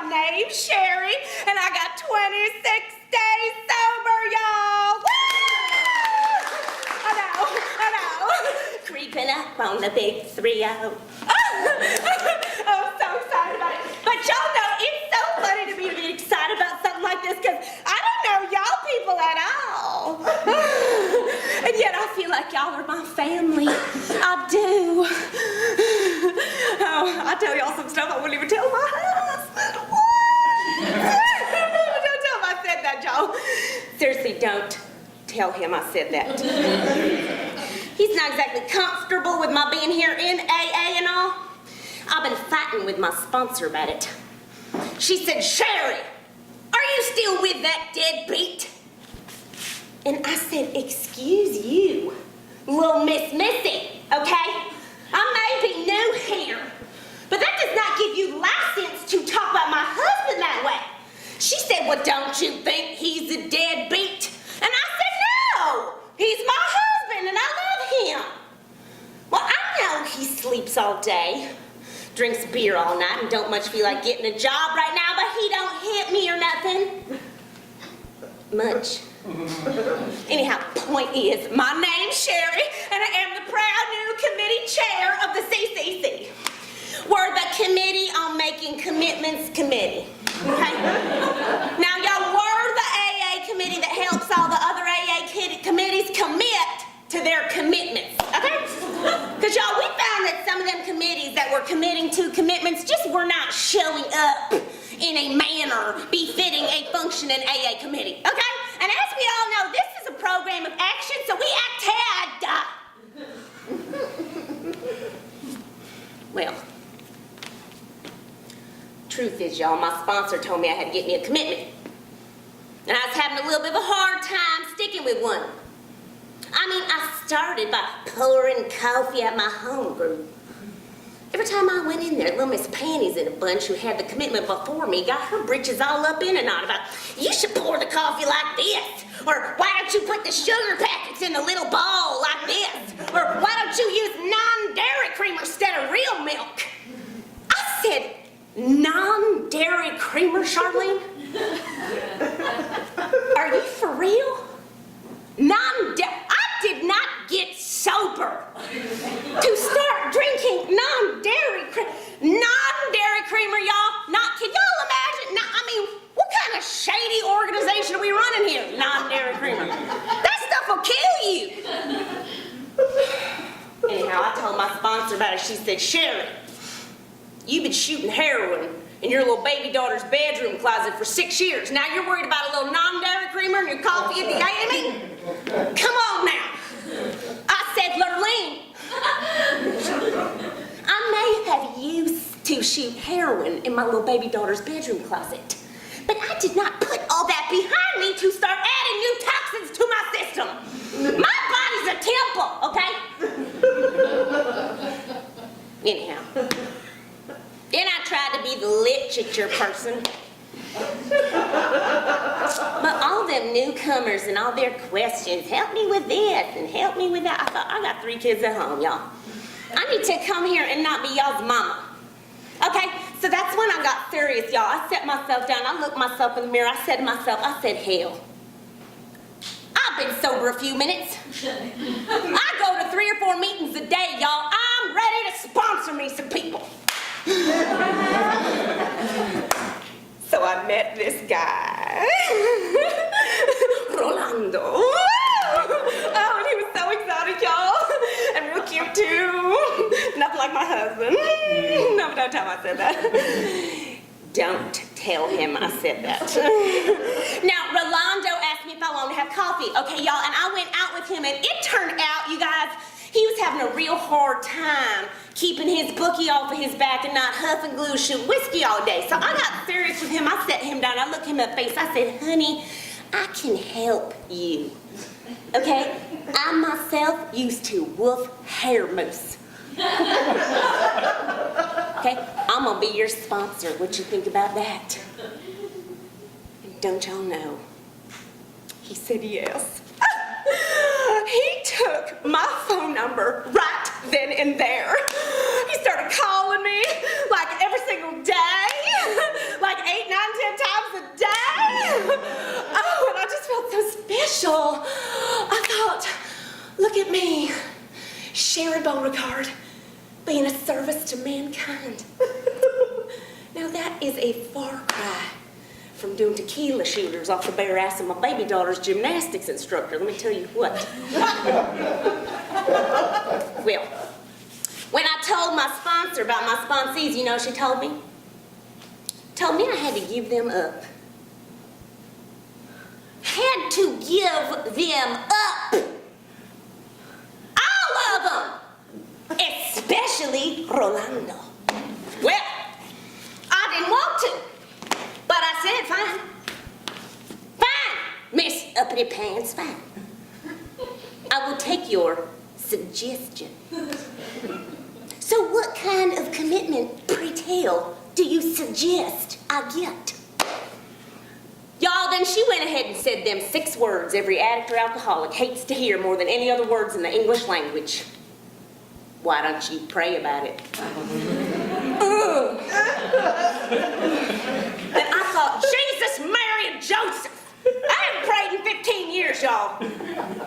my name's Sherry, and I got 26 days sober, y'all. I know. Creeping up on the big 3-0. I'm so excited about it. But y'all know, it's so funny to me to be excited about something like this, because I don't know y'all people at all. And yet I feel like y'all are my family. I do. Oh, I tell y'all some stuff I wouldn't even tell my husband. Don't tell him I said that, y'all. Seriously, don't tell him I said that. He's not exactly comfortable with my being here in AA and all. I've been fighting with my sponsor about it. She said, Sherry, are you still with that deadbeat? And I said, excuse you, little Miss Missy, okay? I may be new here, but that does not give you license to talk about my husband that way. She said, well, don't you think he's a deadbeat? And I said, no, he's my husband and I love him. Well, I know he sleeps all day, drinks beer all night, and don't much feel like getting a job right now, but he don't hit me or nothing. Much. Anyhow, point is, my name's Sherry, and I am the proud new committee chair of the CCC. We're the Committee on Making Commitments Committee. Okay? Now, y'all, we're the AA committee that helps all the other AA committees commit to their commitments. Okay? Because, y'all, we found that some of them committees that were committing to commitments just were not showing up in a manner befitting a functioning AA committee. Okay? And as we all know, this is a program of action, so we act had. Well, truth is, y'all, my sponsor told me I had to get me a commitment. And I was having a little bit of a hard time sticking with one. I mean, I started by pouring coffee at my home group. Every time I went in there, little Miss Panties in a bunch, who had the commitment before me, got her britches all up in a knot about, you should pour the coffee like this, or why don't you put the sugar packets in a little bowl like this, or why don't you use non-dairy creamer instead of real milk? I said, non-dairy creamer, Charlene? Are you for real? I did not get sober to start drinking non-dairy creamer, y'all. Can y'all imagine? I mean, what kind of shady organization are we running here? Non-dairy creamer. That stuff will kill you. Anyhow, I told my sponsor about it. She said, Sherry, you've been shooting heroin in your little baby daughter's bedroom closet for 6 years. Now you're worried about a little non-dairy creamer in your coffee at the AA meeting? Come on now. I said, Lurleen, I may have used to shoot heroin in my little baby daughter's bedroom closet, but I did not put all that behind me to start adding new toxins to my system. My body's a temple, okay? Anyhow. Then I tried to be the literature person. But all them newcomers and all their questions, help me with this and help me with that. I thought, I got 3 kids at home, y'all. I need to come here and not be y'all's mama. Okay, so that's when I got serious, y'all. I sat myself down, I looked myself in the mirror, I said to myself, hell, I've been sober a few minutes. I go to 3 or 4 meetings a day, y'all. I'm ready to sponsor me some people. So I met this guy, Rolando. Oh, and he was so exotic, y'all, and real cute too. Nothing like my husband. No, don't tell him I said that. Don't tell him I said that. Now, Rolando asked me if I wanted to have coffee. Okay, y'all, and I went out with him, and it turned out, you guys, he was having a real hard time keeping his bookie off of his back and not huff and glue shoot whiskey all day. So I got serious with him. I sat him down. I looked him in the face. I said, honey, I can help you. Okay? I myself used to wolf hair mousse. Okay? I'm going to be your sponsor. What you think about that? And don't y'all know? He said yes. He took my phone number right then and there. He started calling me like every single day, like special. I thought, look at me, Sharon Beauregard, being a service to mankind. Now that is a far cry from doing tequila shooters off the bare ass of my baby daughter's gymnastics instructor, let me tell you what. Well, when I told my sponsor about my sponsees, you know what she told me? Told me I had to give them up. Had to give them up. All of them. Especially Rolando. Well, I didn't want to, but I said fine. Fine, Miss Uppity Pants, fine. I will take your suggestion. So what kind of commitment, pray tell, do you suggest I get? Y'all, then she went ahead and said them 6 words every addict or alcoholic hates to hear more than any other words in the English language. Why don't you pray about it? And I thought, Jesus, Mary, and Joseph. I haven't prayed in 15 years, y'all.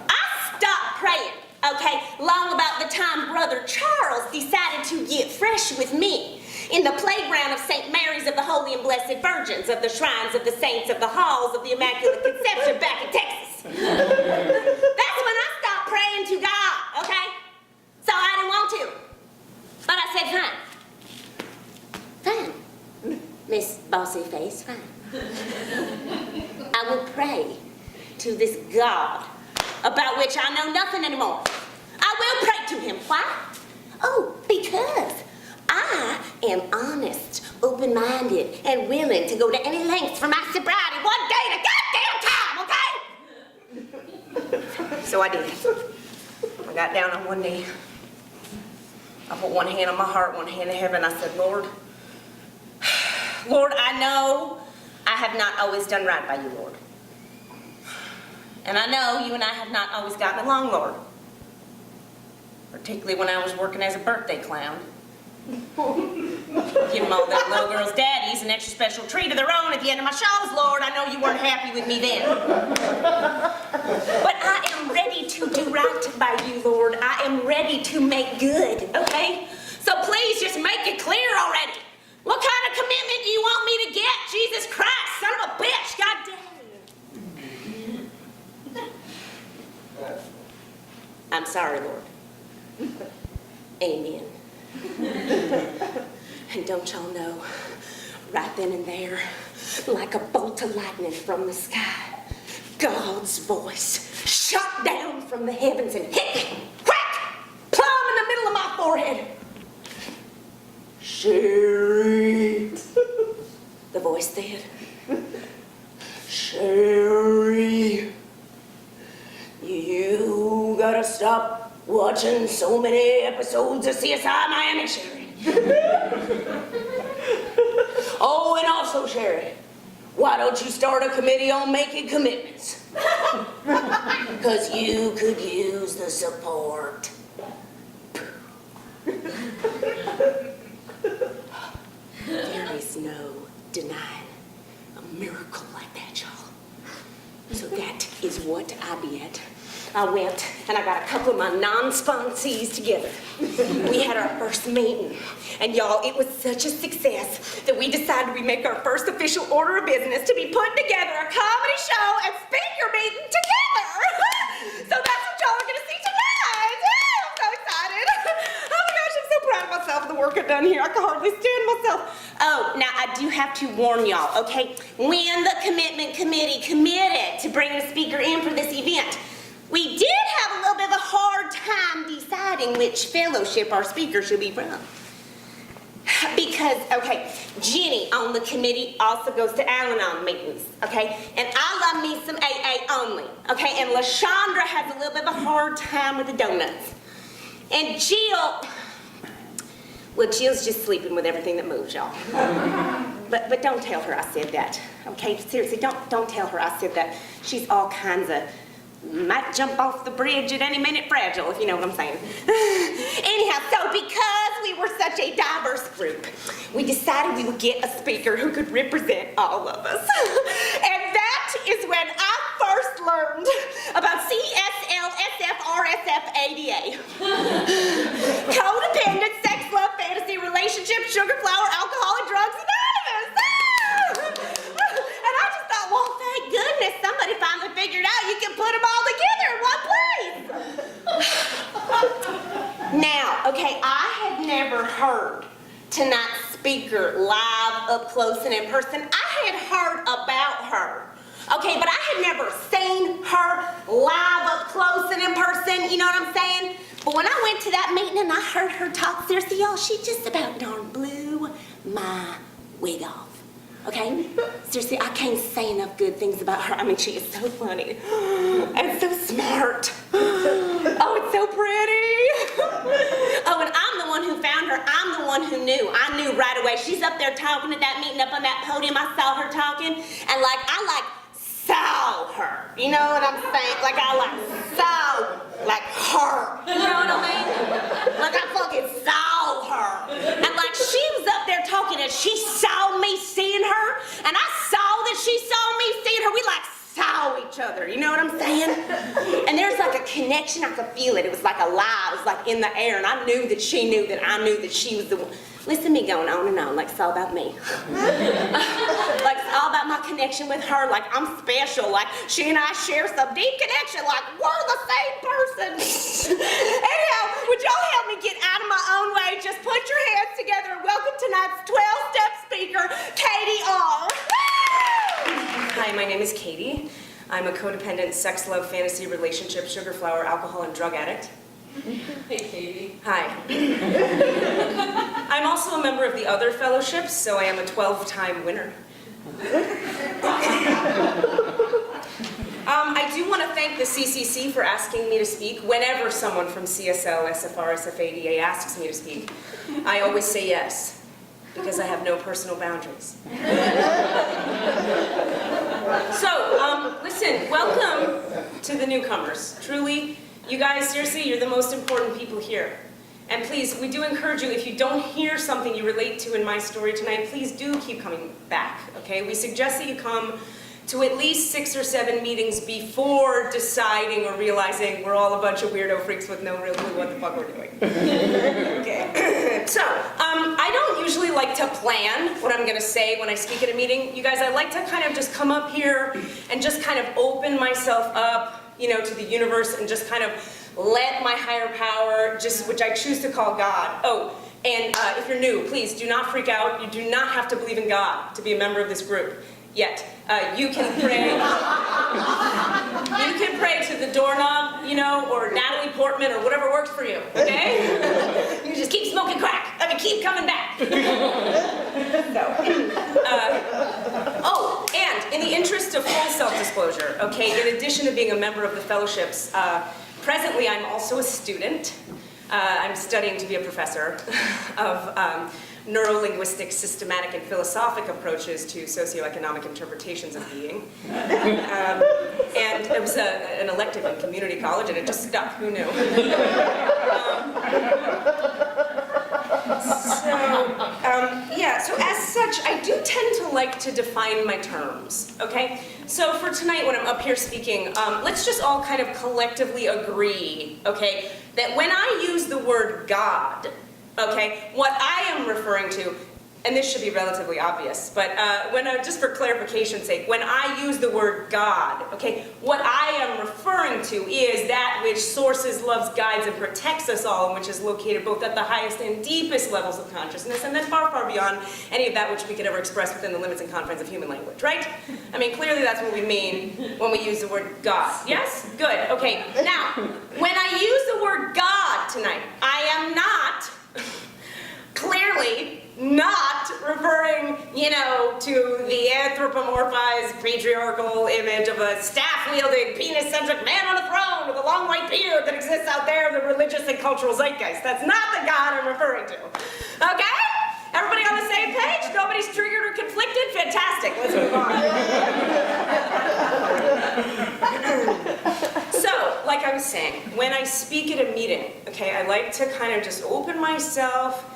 I stopped praying, okay, long about the time Brother Charles decided to get fresh with me in the playground of St. Mary's of the Holy and Blessed Virgins, of the shrines of the saints, of the halls of the Immaculate Conception back in Texas. That's when I stopped praying to God, okay? So I didn't want to. But I said, fine. Fine, Miss Bossy Face, fine. I will pray to this God about which I know nothing anymore. I will pray to him. Why? Oh, because I am honest, open-minded, and willing to go to any lengths for my sobriety one day at a goddamn time, okay? So I did. I got down on one knee. I put one hand on my heart, one hand in heaven. I said, Lord, Lord, I know I have not always done right by you, Lord. And I know you and I have not always gotten along, Lord. Particularly when I was working as a birthday clown. Giving all the little girls' daddies an extra special treat of their own at the end of my shows, Lord. I know you weren't happy with me then. But I am ready to do right by you, Lord. I am ready to make good, okay? So please just make it clear already. What kind of commitment do you want me to get? Jesus Christ, son of a bitch, God damn. I'm sorry, Lord. Amen. And don't y'all know, right then and there, like a bolt of lightning from the sky, God's voice shot down from the heavens and hit me, crack, plumb in the middle of my forehead. Sherry, the voice said, Sherry, you gotta stop watching so many episodes of CSI Miami, Sherry. Oh, and also, Sherry, why don't you start a committee on making commitments? Because you could use the support. There is no denying a miracle like that, y'all. So that is what I did. I went and I got a couple of my non-sponsees together. We had our first meeting. And y'all, it was such a success that we decided we'd make our first official order of business to be putting together a comedy show and speaker meeting together. So that's what y'all are gonna see tonight. Yeah, I'm so excited. Oh my gosh, I'm so proud of myself and the work I've done here. I can hardly stand myself. Oh, now I do have to warn y'all, okay? When the commitment committee committed to bring a speaker in for this event, we did have a little bit of a hard time deciding which fellowship our speaker should be from. Because, okay, Jenny on the committee also goes to Al-Anon meetings, okay? And I love me some AA only, okay? And LaShondra has a little bit of a hard time with the donuts. And Jill, well, Jill's just sleeping with everything that moves, y'all. But don't tell her I said that, okay? Seriously, don't tell her I said that. She's all kinds of, might jump off the bridge at any minute fragile, if you know what I'm saying. Anyhow, so because we were such a diverse group, we decided we would get a speaker who could represent all of us. And that is when I first learned AA. Codependent, sex, love, fantasy, relationship, sugar, flour, alcohol, and drugs anonymous. And I just thought, well, thank goodness somebody finally figured out you can put them all together in one place. Now, okay, I had never heard tonight's speaker live, up close, and in person. I had heard about her. Okay, but I had never seen her live, up close, and in person, you know what I'm saying? But when I went to that meeting and I heard her talk, seriously, y'all, she just about darn blew my wig off. Okay? Seriously, I can't say enough good things about her. I mean, she is so funny and so smart. Oh, it's so pretty. Oh, and I'm the one who found her. I'm the one who knew. I knew right away. She's up there talking at that meeting up on that podium. I saw her talking, and I saw her. You know what I'm saying? Like I saw like her. You know what I mean? Like I fucking saw her. And like she was up there talking and she saw me seeing her, and I saw that she saw me seeing her. We like saw each other. You know what I'm saying? And there's like a connection. I could feel it. It was like alive. It was like in the air, and I knew that she knew that I knew that she was the one. Listen to me going on and on, like it's all about me. Like it's all about my connection with her, like I'm special, like she and I share some deep connection, like we're the same person. Anyhow, would y'all help me get out of my own way? Just put your hands together and welcome tonight's 12-step speaker, Katie R. Hi, my name is Katie. I'm a codependent, sex, love, fantasy, relationship, sugar, flour, alcohol, and drug addict. Hey, Katie. Hi. I'm also a member of the other fellowships, so I am a 12-time winner. I do want to thank the CCC for asking me to speak. Whenever someone from CSL, SFR, SFADA asks me to speak, I always say yes, because I have no personal boundaries. So, listen, welcome to the newcomers. Truly, you guys, seriously, you're the most important people here. And please, we do encourage you, if you don't hear something you relate to in my story tonight, please do keep coming back, okay? We suggest that you come to at least 6 or 7 meetings before deciding or realizing we're all a bunch of weirdo freaks with no real clue what the fuck we're doing. Okay. So, I don't usually like to plan what I'm gonna say when I speak at a meeting. You guys, I like to kind of just come up here and just kind of open myself up, you know, to the universe and just kind of let my higher power, just which I choose to call God. Oh, and if you're new, please do not freak out. You do not have to believe in God to be a member of this group yet. You can pray. You can pray to the doorknob, you know, or Natalie Portman, or whatever works for you. Okay? You just keep smoking crack. I mean, keep coming back. Oh, and in the interest of full self-disclosure, okay, in addition to being a member of the fellowships, presently I'm also a student. I'm studying to be a professor of neuro-linguistic, systematic, and philosophic approaches to socioeconomic interpretations of being. And it was an elective in community college, and it just stuck. Who knew? So as such, I do tend to like to define my terms, okay? So for tonight, when I'm up here speaking, let's just all kind of collectively agree, okay, that when I use the word God, okay, what I am referring to, and this should be relatively obvious, but just for clarification's sake, when I use the word God, okay, what I am referring to is that which sources, loves, guides, and protects us all, and which is located both at the highest and deepest levels of consciousness, and then far, far beyond any of that which we could ever express within the limits and confines of human language, right? I mean, clearly that's what we mean when we use the word God. Yes? Good. Okay. Now, when I use the word God tonight, I am not clearly not referring, you know, to the anthropomorphized patriarchal image of a staff-wielding, penis-centric man on a throne with a long white beard that exists out there in the religious and cultural zeitgeist. That's not the God I'm referring to. Okay? Everybody on the same page? Nobody's triggered or conflicted? Fantastic. Let's move on. So, like I was saying, when I speak at a meeting, okay, I like to kind of just open myself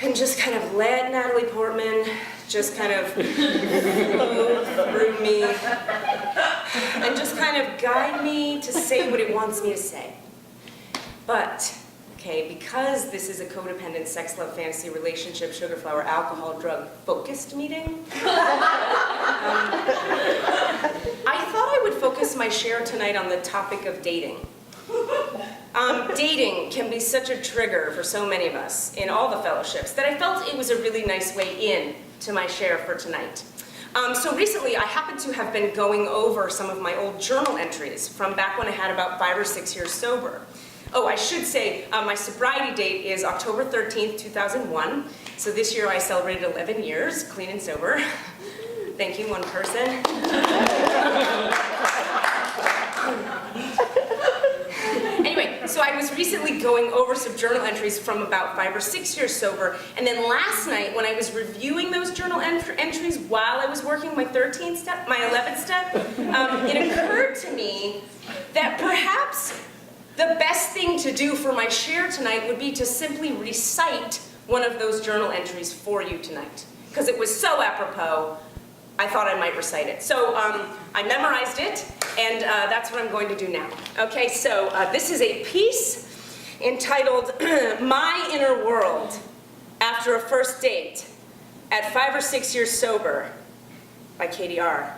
and just kind of let Natalie Portman just kind of flow through me and just kind of guide me to say what it wants me to say. But, okay, because this is a codependent sex, love, fantasy, relationship, sugar, flower, alcohol, drug focused meeting, I thought I would focus my share tonight on the topic of dating. Dating can be such a trigger for so many of us in all the fellowships that I felt it was a really nice way in to my share for tonight. So recently I happened to have been going over some of my old journal entries from back when I had about 5 or 6 years sober. Oh, I should say my sobriety date is October 13th, 2001. So this year I celebrated 11 years, clean and sober. Thank you, one person. Anyway, so I was recently going over some journal entries from about 5 or 6 years sober, and then last night when I was reviewing those journal entries while I was working my 13th step, my 11th step, it occurred to me that perhaps the best thing to do for my share tonight would be to simply recite one of those journal entries for you tonight, because it was so apropos. I thought I might recite it. So I memorized it, and that's what I'm going to do now. Okay, so this is a piece entitled My Inner World After a First Date at 5 or 6 years Sober by Katie R.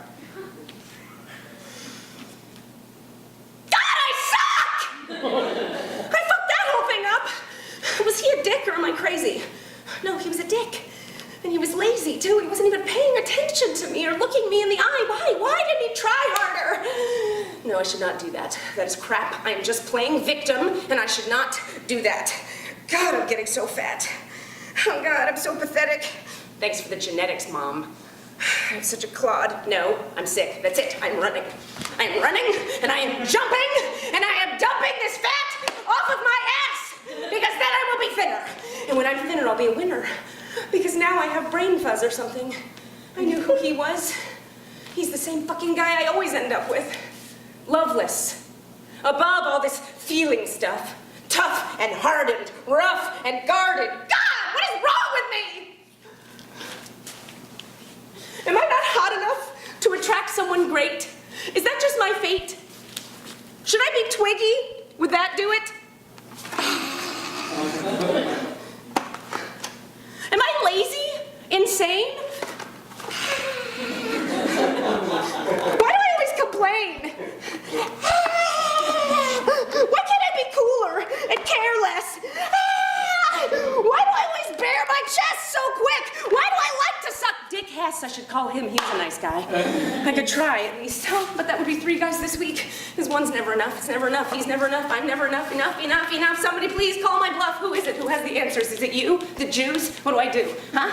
God, I suck! I fucked that whole thing up. Was he a dick or am I crazy? No, he was a dick. And he was lazy, too. He wasn't even paying attention to me or looking me in the eye. Why? Why didn't he try harder? No, I should not do that. That is crap. I am just playing victim, and I should not do that. God, I'm getting so fat. Oh, God, I'm so pathetic. Thanks for the genetics, Mom. I'm such a clod. No, I'm sick. That's it. I'm running. I am running, and I am jumping, and I am dumping this fat off of my ass, because then I will be thinner. And when I'm thinner, I'll be a winner. Because now I have brain fuzz or something. I knew who he was. He's the same fucking guy I always end up with. Loveless. Above all this feeling stuff. Tough and hardened, rough and guarded. God, what is wrong with me? Am I not hot enough to attract someone great? Is that just my fate? Should I be Twiggy? Would that do it? Am I lazy? Insane? Why do I always complain? Why can't I be cooler and care less? Why do I always bare my chest so quick? Why do I like to suck Dick Hess? I should call him. He's a nice guy. I could try at least. Oh, but that would be 3 guys this week. His one's never enough. It's never enough. He's never enough. I'm never enough. Enough, enough, enough. Somebody please call my bluff. Who is it? Who has the answers? Is it you? The Jews? What do I do? Huh?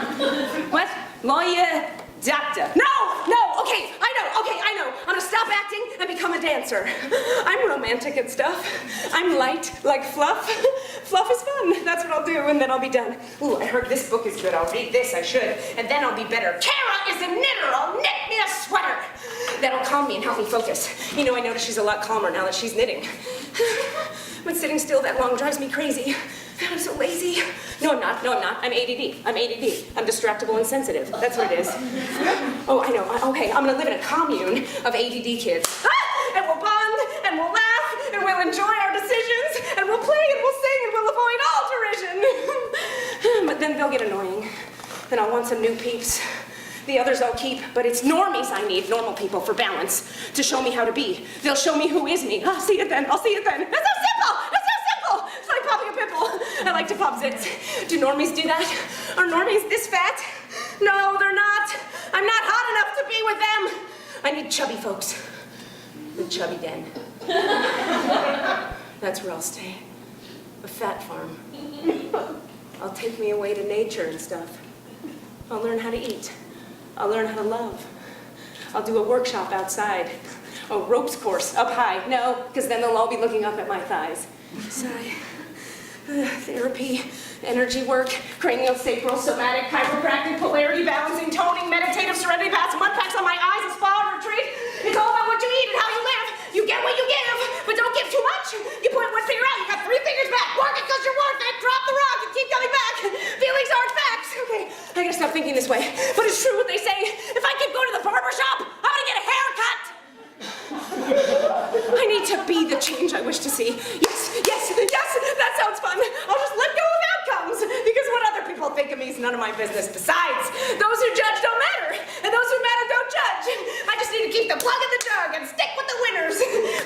What? Lawyer? Doctor? No! No! Okay, I know. I'm gonna stop acting and become a dancer. I'm romantic and stuff. I'm light like fluff. Fluff is fun. That's what I'll do, and then I'll be done. Ooh, I heard this book is good. I'll read this. I should. And then I'll be better. Kara is a knitter. I'll knit me a sweater. That'll calm me and help me focus. You know, I notice she's a lot calmer now that she's knitting. But sitting still that long drives me crazy. I'm so lazy. No, I'm not. I'm ADD. I'm distractible and sensitive. That's what it is. Oh, I know. Okay, I'm gonna live in a commune of ADD kids. And we'll bond, and we'll laugh, and we'll enjoy our decisions, and we'll play, and we'll sing, and we'll avoid all derision. But then they'll get annoying, and I'll want some new peeps. The others I'll keep, but it's normies I need, normal people for balance, to show me how to be. They'll show me who is me. I'll see it then. That's so simple. It's like popping a pimple. I like to pop zits. Do normies do that? Are normies this fat? No, they're not. I'm not hot enough to be with them. I need chubby folks. The chubby den. That's where I'll stay. A fat farm. I'll take me away to nature and stuff. I'll learn how to eat. I'll learn how to love. I'll do a workshop outside. A ropes course up high. No, because then they'll all be looking up at my thighs. Sigh. Therapy, energy work, craniosacral, somatic, chiropractic, polarity balancing, toning, meditative, serenity baths, mud packs on my eyes, a spa retreat. It's all about what you eat and how you live. You get what you give, but don't give too much. You point one finger out, you got 3 fingers back. Work it because you're worth it. Drop the rock and keep coming back. Feelings aren't facts. Okay, I gotta stop thinking this way. But it's true what they say. If I keep going to the barber shop, I'm gonna get a haircut. I need to be the change I wish to see. Yes, business. Besides, those who judge don't matter, and those who matter don't judge. I just need to keep the plug in the jug and stick with the winners.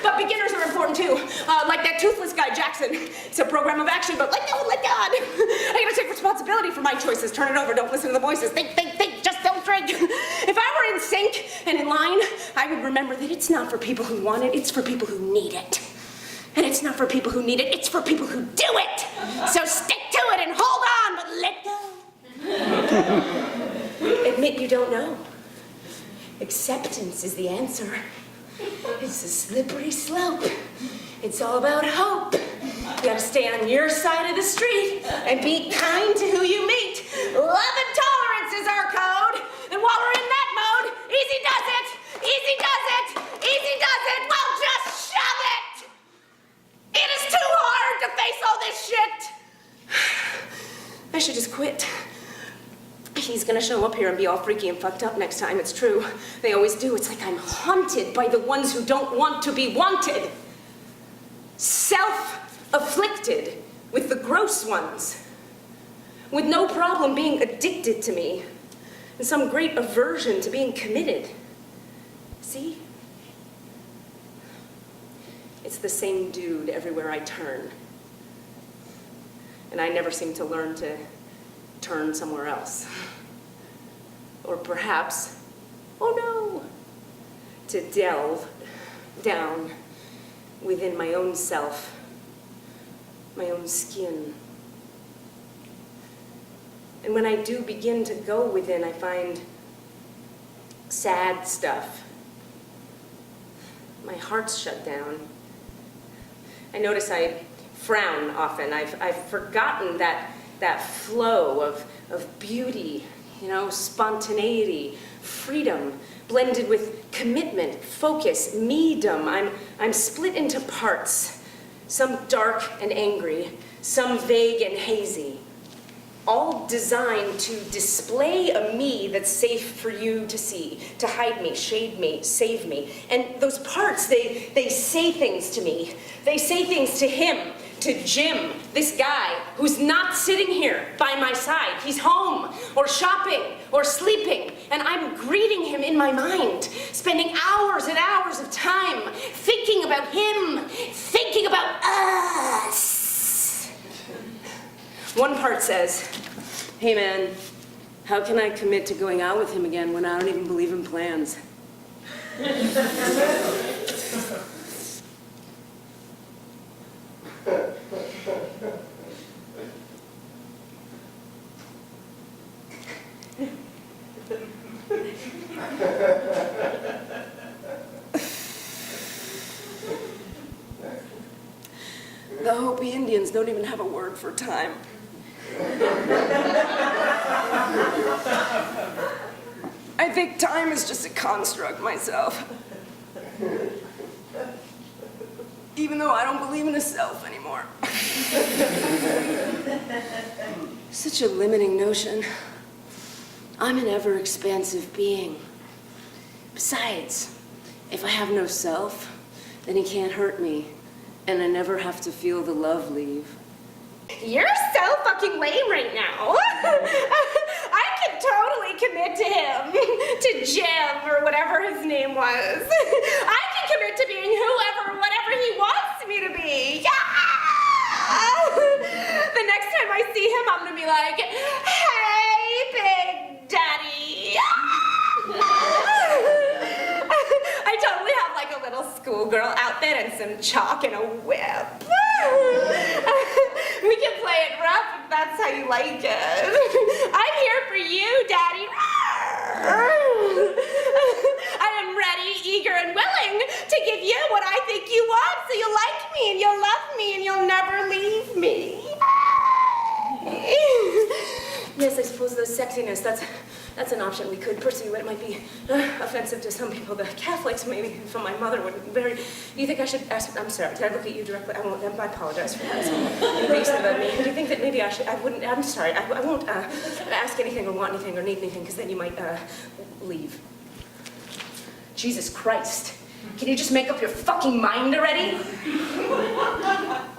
But beginners are important too. Like that toothless guy, Jackson. It's a program of action, but let go and let God. I gotta take responsibility for my choices. Turn it over, don't listen to the voices. Think, just don't drink. If I were in sync and in line, I would remember that it's not for people who want it, it's for people who need it. And it's not for people who need it, it's for people who do it. So stick to it and hold on, but let go. Admit you don't know. Acceptance is the answer. It's a slippery slope. It's all about hope. You gotta stay on your side of the street and be kind to who you meet. Love and tolerance is our code. And while we're in that mode, easy does it, easy does it, easy does it. Well, just shove it. It is too hard to face all this shit. I should just quit. He's gonna show up here and be all freaky and fucked up next time. It's true. They always do. It's like I'm haunted by the ones who don't want to be wanted. Self-afflicted with the gross ones. With no problem being addicted to me. And some great aversion to being committed. See? It's the same dude everywhere I turn. And I never seem to learn to turn somewhere else. Or perhaps, oh no, to delve down within my own self, my own skin. And when I do begin to go within, I find sad stuff. My heart's shut down. I notice I frown often. I've forgotten that flow of beauty, you know, spontaneity, freedom, blended with commitment, focus, me-dom. I'm split into parts, some dark and angry, some vague and hazy, all designed to display a me that's safe for you to see, to hide me, shade me, save me. And those parts, they say things to me. They say things to him, to Jim, this guy who's not sitting here by my side. He's home, or shopping, or sleeping, and I'm greeting him in my mind, spending hours and hours of time thinking about him, thinking about us. One part says, hey man, how can I commit to going out with him again when I don't even believe in plans? The Hopi Indians don't even have a word for time. I think time is just a construct myself. Even though I don't believe in a self anymore. Such a limiting notion. I'm an ever-expansive being. Besides, if I have no self, then he can't hurt me, and I never have to feel the love leave. You're so fucking lame right now. I could totally commit to him, to Jim, or whatever his name was. I can commit to being whoever, whatever he wants me to be. Yeah! The next time I see him, I'm gonna be like, hey, Big Daddy. I totally have like a little schoolgirl outfit and some chalk and a whip. We can play it rough if that's how you like it. I'm here for you, Daddy. I am ready, eager, and willing to give you what I think you want, so you'll like me, and you'll love me, and you'll never leave me. Yes, I suppose the sexiness, that's an option we could pursue. It might be offensive to some people. The Catholics, maybe, from my mother, would very... Do you think I should ask... I'm sorry, did I look at you directly? I won't... I apologize for that. It's invasive of me. Do you think that maybe I should... I wouldn't... I'm sorry. I won't ask anything or want anything or need anything, because then you might leave. Jesus Christ. Can you just make up your fucking mind already?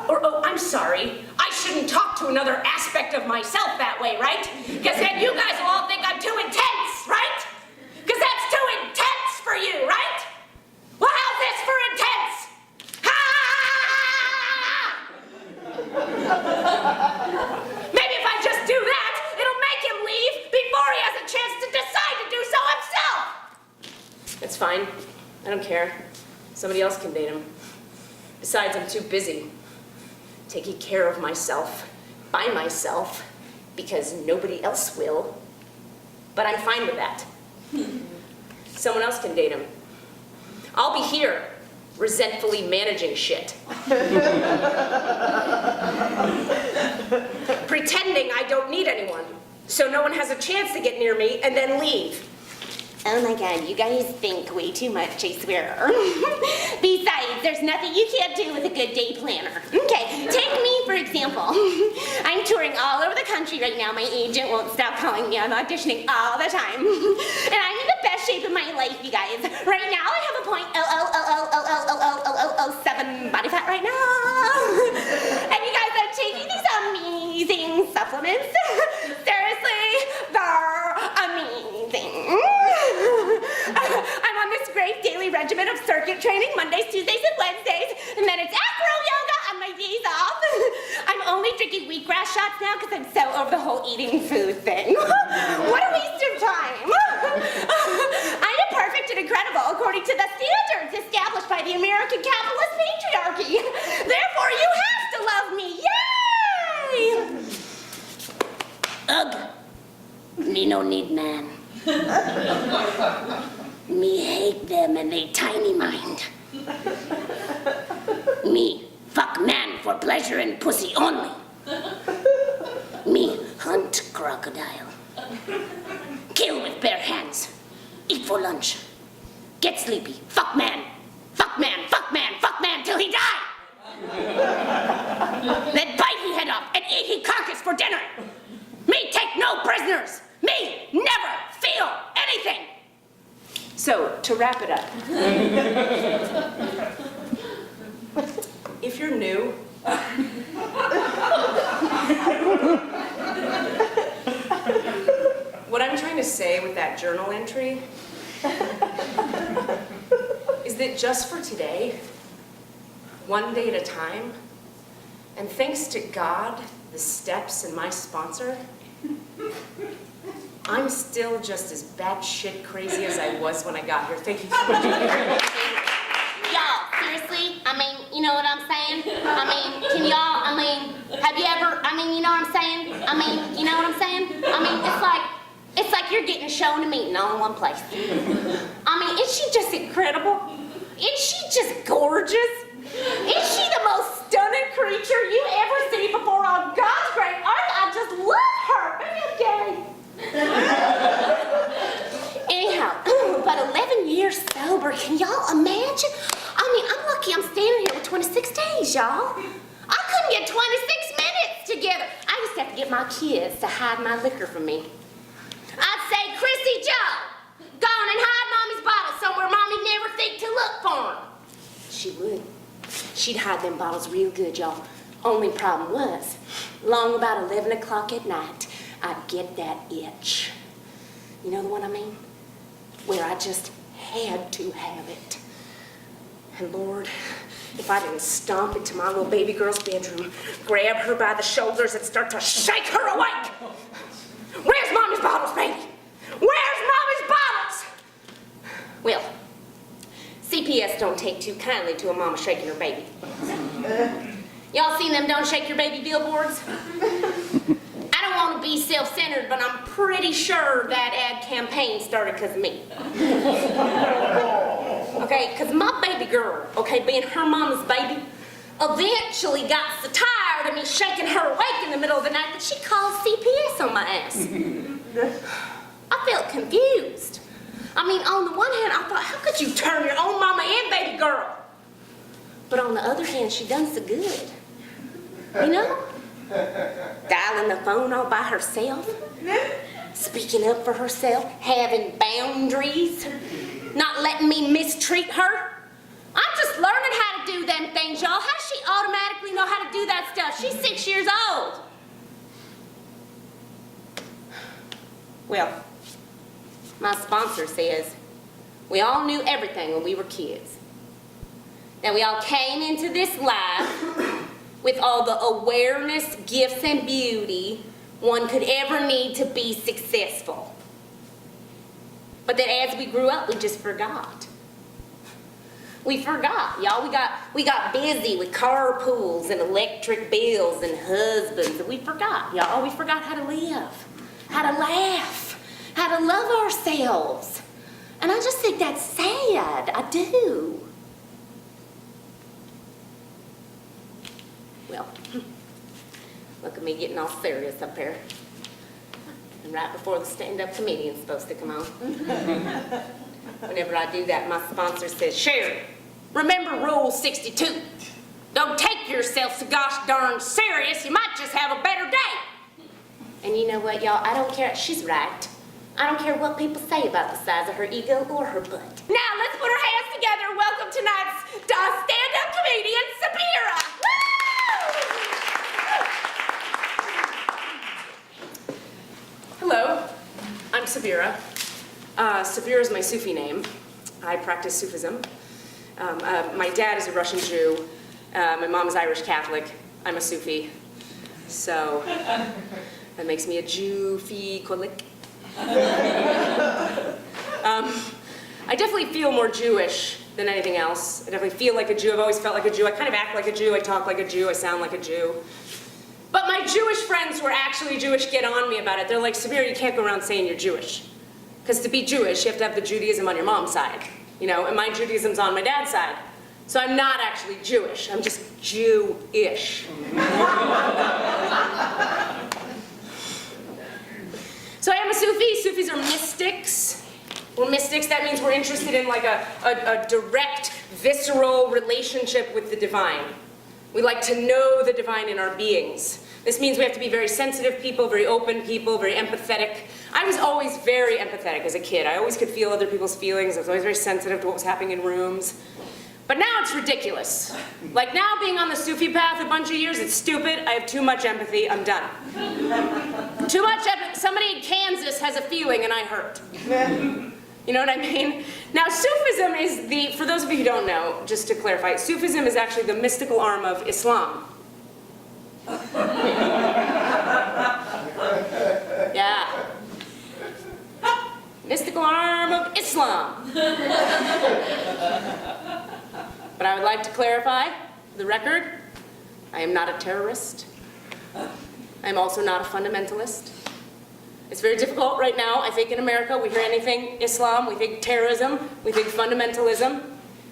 Or, oh, I'm sorry. I shouldn't talk to another aspect of myself that way, right? Because then you guys will all think I'm too intense, right? Because that's too intense for you, right? Well, how's this for intense? Ha! Maybe if I just do that, it'll make him leave before he has a chance to decide to do so himself. It's fine. I don't care. Somebody else can date him. Besides, I'm too busy taking care of myself by myself because nobody else will. But I'm fine with that. Someone else can date him. I'll be here, resentfully managing shit. Pretending I don't need anyone, so no one has a chance to get near me and then leave. Oh my God, you guys think way too much, I swear. Besides, there's nothing you can't do with a good day planner. Okay, take me for example. I'm touring all over the country right now. My agent won't stop calling me. I'm auditioning all the time. And I'm in the best shape of my life, you guys. Right now, I have a 0.000000007 body fat right now. And you guys, I'm taking these amazing supplements. Seriously, they're amazing. I'm on this great daily regimen of circuit training Mondays, Tuesdays, and Wednesdays, and then it's acro yoga on my days off. I'm only drinking wheatgrass shots now because I'm so over the whole eating food thing. What a waste of time. I am perfect and incredible according to the standards established by the American capitalist patriarchy. Therefore, you have to love me. Yay! Ugh. Me no need man. Me hate them and they tiny mind. Me fuck man for pleasure and pussy only. Me hunt crocodile. Kill with bare hands. Eat for lunch. Get sleepy. Fuck man. Fuck man. Fuck man. Fuck man till he die. Then bite he head off and eat he carcass for dinner. Me take no prisoners. Me never feel anything. So, to wrap it up. If you're new, what I'm trying to say with that journal entry is that just for today, one day at a time, and thanks to God, the steps, and my sponsor, I'm still just as batshit crazy as I was when I got here. Thank you so much. Y'all, seriously? I mean, you know what I'm saying? I mean, can y'all, I mean, have you ever, I mean, you know what I'm saying? I mean, you know what I'm saying? I mean, it's like you're getting shown a meeting all in one place. I mean, is she just incredible? Is she just gorgeous? Is she the most stunning creature you ever seen before on God's great earth? I just love her. Maybe I'm gay. Anyhow, but 11 years sober, can y'all imagine? I mean, I'm lucky I'm standing here with 26 days, y'all. I couldn't get 26 minutes together. I used to have to get my kids to hide my liquor from me. I'd say, Chrissy Joe, go on and hide Mommy's bottle somewhere Mommy never think to look for them. She would. She'd hide them bottles real good, y'all. Only problem was, long about 11 o'clock at night, I'd get that itch. You know the one I mean? Where I just had to have it. And Lord, if I didn't stomp into my little baby girl's bedroom, grab her by the shoulders and start to shake her awake. Where's Mommy's bottles, baby? Where's Mommy's bottles? Well, CPS don't take too kindly to a mama shaking her baby. Y'all seen them don't shake your baby billboards? I don't want to be self-centered, but I'm pretty sure that ad campaign started because of me. Okay, because my baby girl, okay, being her mama's baby, eventually got so tired of me shaking her awake in the middle of the night that she called CPS on my ass. I felt confused. I mean, on the one hand, I thought, how could you turn your own mama and baby girl? But on the other hand, she done so good. You know? Dialing the phone all by herself. Speaking up for herself. Having boundaries. Not letting me mistreat her. I'm just learning how to do them things, y'all. How does she automatically know how to do that stuff? She's 6 years old. Well, my sponsor says we all knew everything when we were kids. That we all came into this life with all the awareness, gifts, and beauty one could ever need to be successful. But that as we grew up, we just forgot. We forgot, y'all. We got busy with carpools and electric bills and husbands, and we forgot, y'all. We forgot how to live, how to laugh, how to love ourselves. And I just think that's sad. I do. Well, look at me getting all serious up here. And right before the stand-up comedian's supposed to come on. Whenever I do that, my sponsor says, Sherry, remember Rule 62. Don't take yourself so gosh darn serious. You might just have a better day. And you know what, y'all? I don't care. She's right. I don't care what people say about the size of her ego or her butt. Now, let's put our hands together and welcome tonight's stand-up comedian, Sabira. Hello, I'm Sabira. Sabira is my Sufi name. I practice Sufism. My dad is a Russian Jew. My mom is Irish Catholic. I'm a Sufi. So that makes me a Jew-fi-kolik. I definitely feel more Jewish than anything else. I definitely feel like a Jew. I've always felt like a Jew. I kind of act like a Jew. I talk like a Jew. I sound like a Jew. But my Jewish friends who are actually Jewish get on me about it. They're like, Sabira, you can't go around saying you're Jewish. Because to be Jewish, you have to have the Judaism on your mom's side. You know, and my Judaism's on my dad's side. So I'm not actually Jewish. I'm just Jew-ish. So I am a Sufi. Sufis are mystics. We're mystics. That means we're interested in like a direct, visceral relationship with the divine. We like to know the divine in our beings. This means we have to be very sensitive people, very open people, very empathetic. I was always very empathetic as a kid. I always could feel other people's feelings. I was always very sensitive to what was happening in rooms. But now it's ridiculous. Like now being on the Sufi path a bunch of years, it's stupid. I have too much empathy. I'm done. Too much empathy. Somebody in Kansas has a feeling and I hurt. You know what I mean? Now, Sufism is for those of you who don't know, just to clarify, Sufism is actually the mystical arm of Islam. Yeah. Mystical arm of Islam. But I would like to clarify, for the record, I am not a terrorist. I am also not a fundamentalist. It's very difficult right now, I think in America, we hear anything Islam, we think terrorism, we think fundamentalism.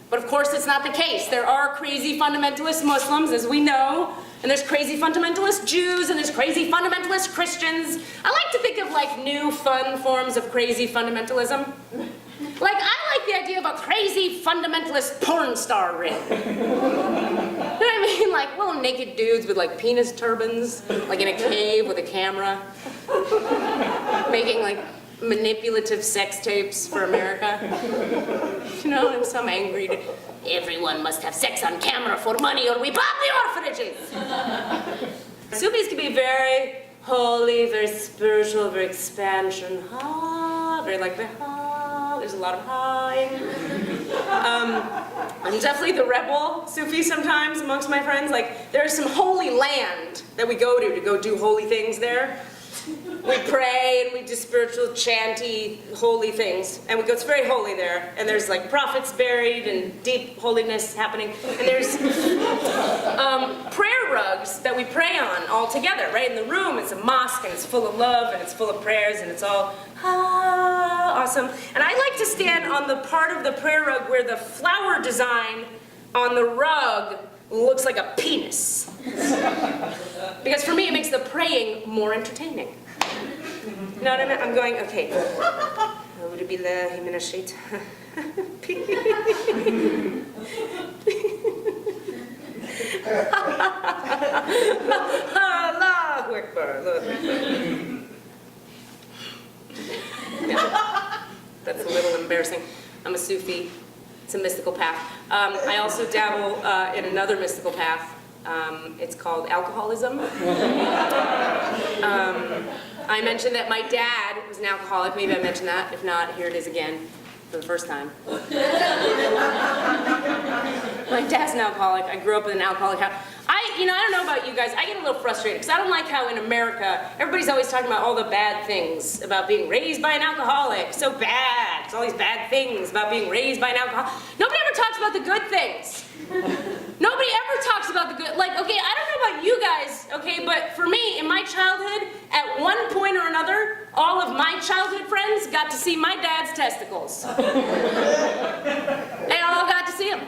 But of course it's not the case. There are crazy fundamentalist Muslims, as we know, and there's crazy fundamentalist Jews, and there's crazy fundamentalist Christians. I like to think of like new fun forms of crazy fundamentalism. Like I like the idea of a crazy fundamentalist porn star ring. You know what I mean? Like little naked dudes with like penis turbans, like in a cave with a camera. Making like manipulative sex tapes for America. You know, and some angry, everyone must have sex on camera for money or we bomb the orphanages. Sufis can be very holy, very spiritual, very expansion, very like the there's a lot of hawing. I'm definitely the rebel Sufi sometimes amongst my friends. Like there's some holy land that we go to go do holy things there. We pray and we do spiritual, chanty, holy things. And we go, it's very holy there. And there's like prophets buried and deep holiness happening. And there's prayer rugs that we pray on all together, right? In the room, it's a mosque and it's full of love and it's full of prayers and it's all awesome. And I like to stand on the part of the prayer rug where the flower design on the rug looks like a penis. Because for me, it makes the praying more entertaining. You know what I mean? I'm going, okay. A'udhu billahi minash shaitan. Allahu Akbar. Yeah. That's a little embarrassing. I'm a Sufi. It's a mystical path. I also dabble in another mystical path. It's called alcoholism. I mentioned that my dad was an alcoholic. Maybe I mentioned that. If not, here it is again for the first time. My dad's an alcoholic. I grew up in an alcoholic house. I don't know about you guys. I get a little frustrated because I don't like how in America, everybody's always talking about all the bad things about being raised by an alcoholic. So bad. It's all these bad things about being raised by an alcoholic. Nobody ever talks about the good things. Nobody ever talks about the good, like, okay, I don't know about you guys, okay, but for me, in my childhood, at one point or another, all of my childhood friends got to see my dad's testicles. They all got to see them.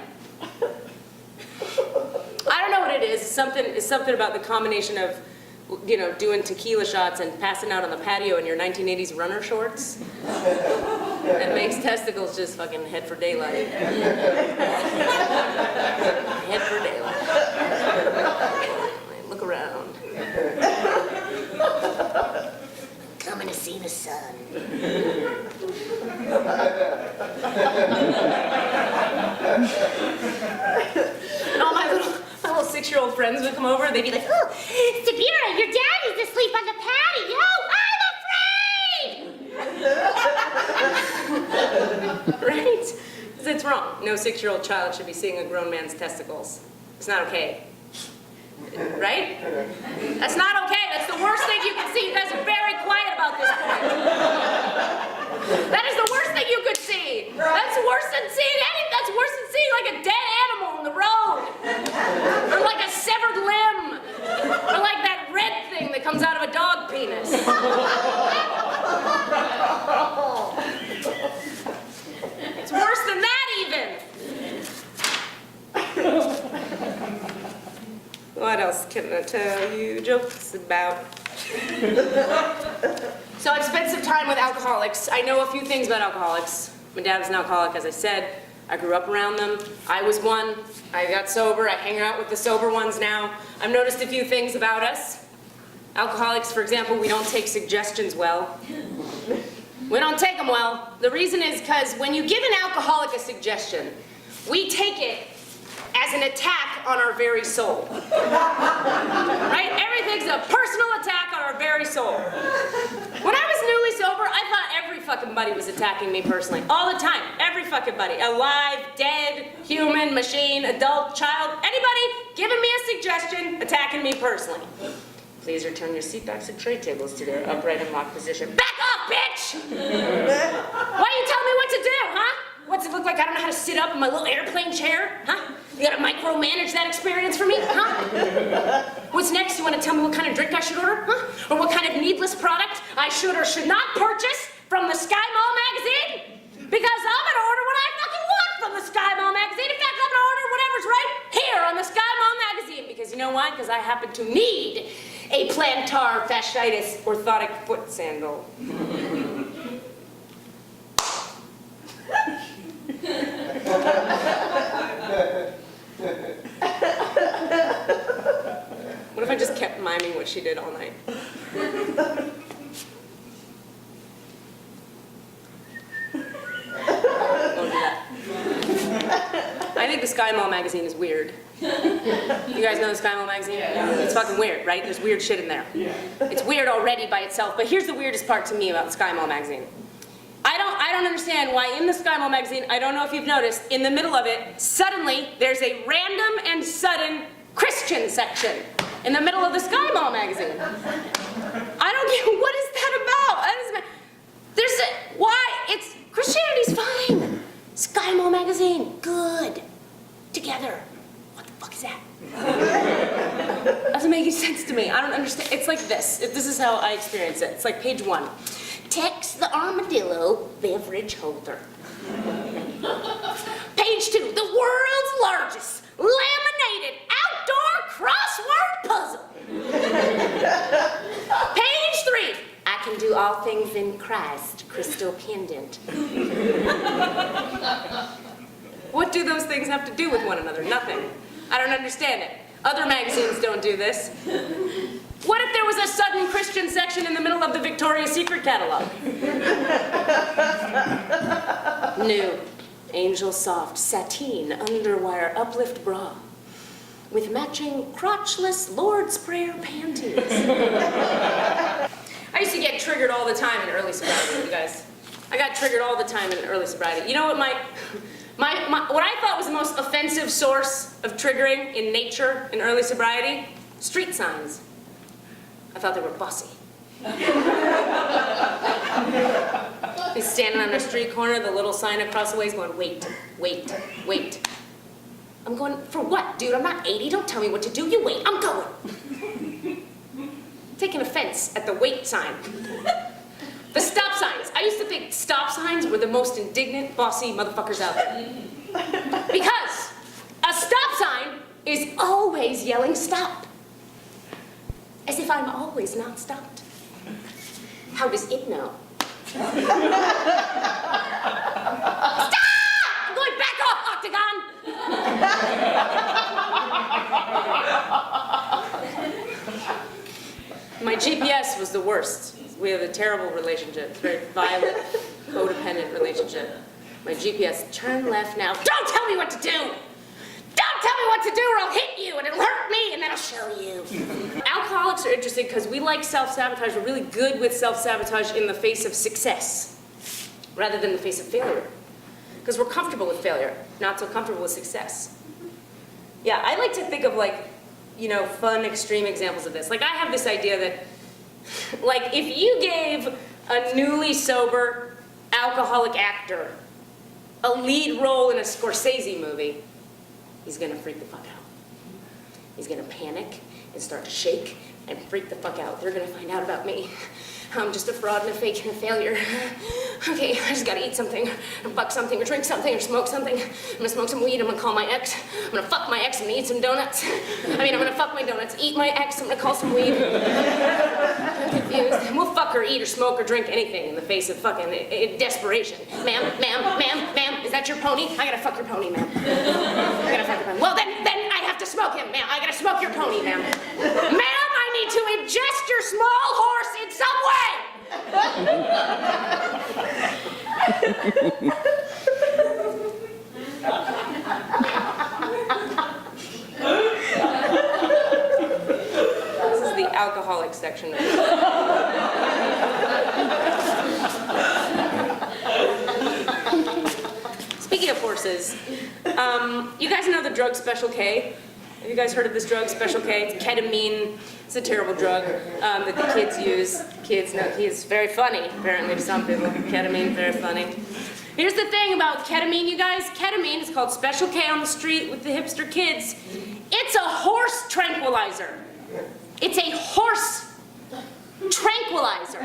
I don't know what it is. It's something about the combination of, doing tequila shots and passing out on the patio in your 1980s runner shorts. That makes testicles just fucking head for daylight. Head for daylight. Look around. Coming to see the sun. And all my little 6-year-old friends would come over and they'd be like, Oh, Sabira, your dad is asleep on the patio. I'm afraid. right? Because it's wrong. No 6-year-old child should be seeing a grown man's testicles. It's not okay. Right? That's not okay. That's the worst thing you can see. You guys are very quiet about this point. That is the worst thing you could see. That's worse than seeing that's worse than seeing like a dead animal in the road. Or like a severed limb. Or like that red thing that comes out of a dog penis. It's worse than that even. What else can I tell you jokes about? So I've spent some time with alcoholics. I know a few things about alcoholics. My dad was an alcoholic, as I said. I grew up around them. I was one. I got sober. I hang out with the sober ones now. I've noticed a few things about us. Alcoholics, for example, we don't take suggestions well. We don't take them well. The reason is because when you give an alcoholic a suggestion, we take it as an attack on our very soul. Right? Everything's a personal attack on our very soul. When I was newly sober, I thought every fucking buddy was attacking me personally. All the time. Every fucking buddy. Alive, dead, human, machine, adult, child, anybody giving me a suggestion, attacking me personally. Please return your seatbacks and tray tables to their upright and locked position. Back off, bitch! Why you tell me what to do, huh? What's it look like I don't know how to sit up in my little airplane chair, huh? You gotta micromanage that experience for me, huh? What's next? You wanna tell me what kind of drink I should order, huh? Or what kind of needless product I should or should not purchase from the Sky Mall magazine? Because I'm gonna order what I fucking want from the Sky Mall magazine. In fact, I'm gonna order whatever's right here on the Sky Mall magazine. Because you know why? Because I happen to need a plantar fasciitis orthotic foot sandal. What if I just kept miming what she did all night? Don't do that. I think the Sky Mall magazine is weird. You guys know the Sky Mall magazine? It's fucking weird, right? There's weird shit in there. It's weird already by itself, but here's the weirdest part to me about the Sky Mall magazine. I don't understand why in the Sky Mall magazine, I don't know if you've noticed, in the middle of it, suddenly there's a random and sudden Christian section in the middle of the Sky Mall magazine. I don't get, what is that about? Christianity's fine. Sky Mall magazine, good. Together. What the fuck is that? Doesn't make any sense to me. I don't understand. It's like this. This is how I experience it. It's like page 1. Tex the armadillo beverage holder. Page 2, the world's largest laminated outdoor crossword puzzle. Page 3, I can do all things in Christ, crystal pendant. what do those things have to do with one another? Nothing. I don't understand it. Other magazines don't do this. What if there was a sudden Christian section in the middle of the Victoria's Secret catalog? No. Angel soft sateen underwire uplift bra with matching crotchless Lord's Prayer panties. I used to get triggered all the time in early sobriety, you guys. I got triggered all the time in early sobriety. You know what what I thought was the most offensive source of triggering in nature in early sobriety? Street signs. I thought they were bossy. He's standing on a street corner, the little sign across the way is going, wait, wait, wait. I'm going, for what, dude? I'm not 80, don't tell me what to do. You wait, I'm going. Taking offense at the wait sign. The stop signs. I used to think stop signs were the most indignant, bossy motherfuckers out there. Because a stop sign is always yelling stop. As if I'm always not stopped. How does it know? Stop! I'm going back off, Octagon! My GPS was the worst. We had a terrible relationship, a very violent, codependent relationship. My GPS, turn left now. Don't tell me what to do! Don't tell me what to do or I'll hit you and it'll hurt me and then I'll show you. Alcoholics are interesting because we like self-sabotage. We're really good with self-sabotage in the face of success rather than the face of failure. Because we're comfortable with failure, not so comfortable with success. Yeah, I like to think of fun extreme examples of this. Like I have this idea that, like if you gave a newly sober alcoholic actor a lead role in a Scorsese movie, he's gonna freak the fuck out. He's gonna panic and start to shake and freak the fuck out. They're gonna find out about me. I'm just a fraud and a fake and a failure. Okay, I just gotta eat something, or fuck something, or drink something, or smoke something. I'm gonna smoke some weed, I'm gonna call my ex. I'm gonna fuck my ex, I'm gonna eat some donuts. I'm gonna fuck my donuts, eat my ex, I'm gonna call some weed. I'm confused. And we'll fuck or eat or smoke or drink anything in the face of fucking desperation. Ma'am, is that your pony? I gotta fuck your pony, ma'am. I gotta fuck your pony. Well, then I have to smoke him, ma'am. I gotta smoke your pony, ma'am. Ma'am, I need to ingest your small horse in some way! This is the alcoholic section of it. Speaking of horses, you guys know the drug Special K? Have you guys heard of this drug, Special K? It's ketamine. It's a terrible drug that the kids use. Kids know he's very funny, apparently to some people. Ketamine, very funny. Here's the thing about ketamine, you guys. Ketamine is called Special K on the street with the hipster kids. It's a horse tranquilizer. It's a horse tranquilizer.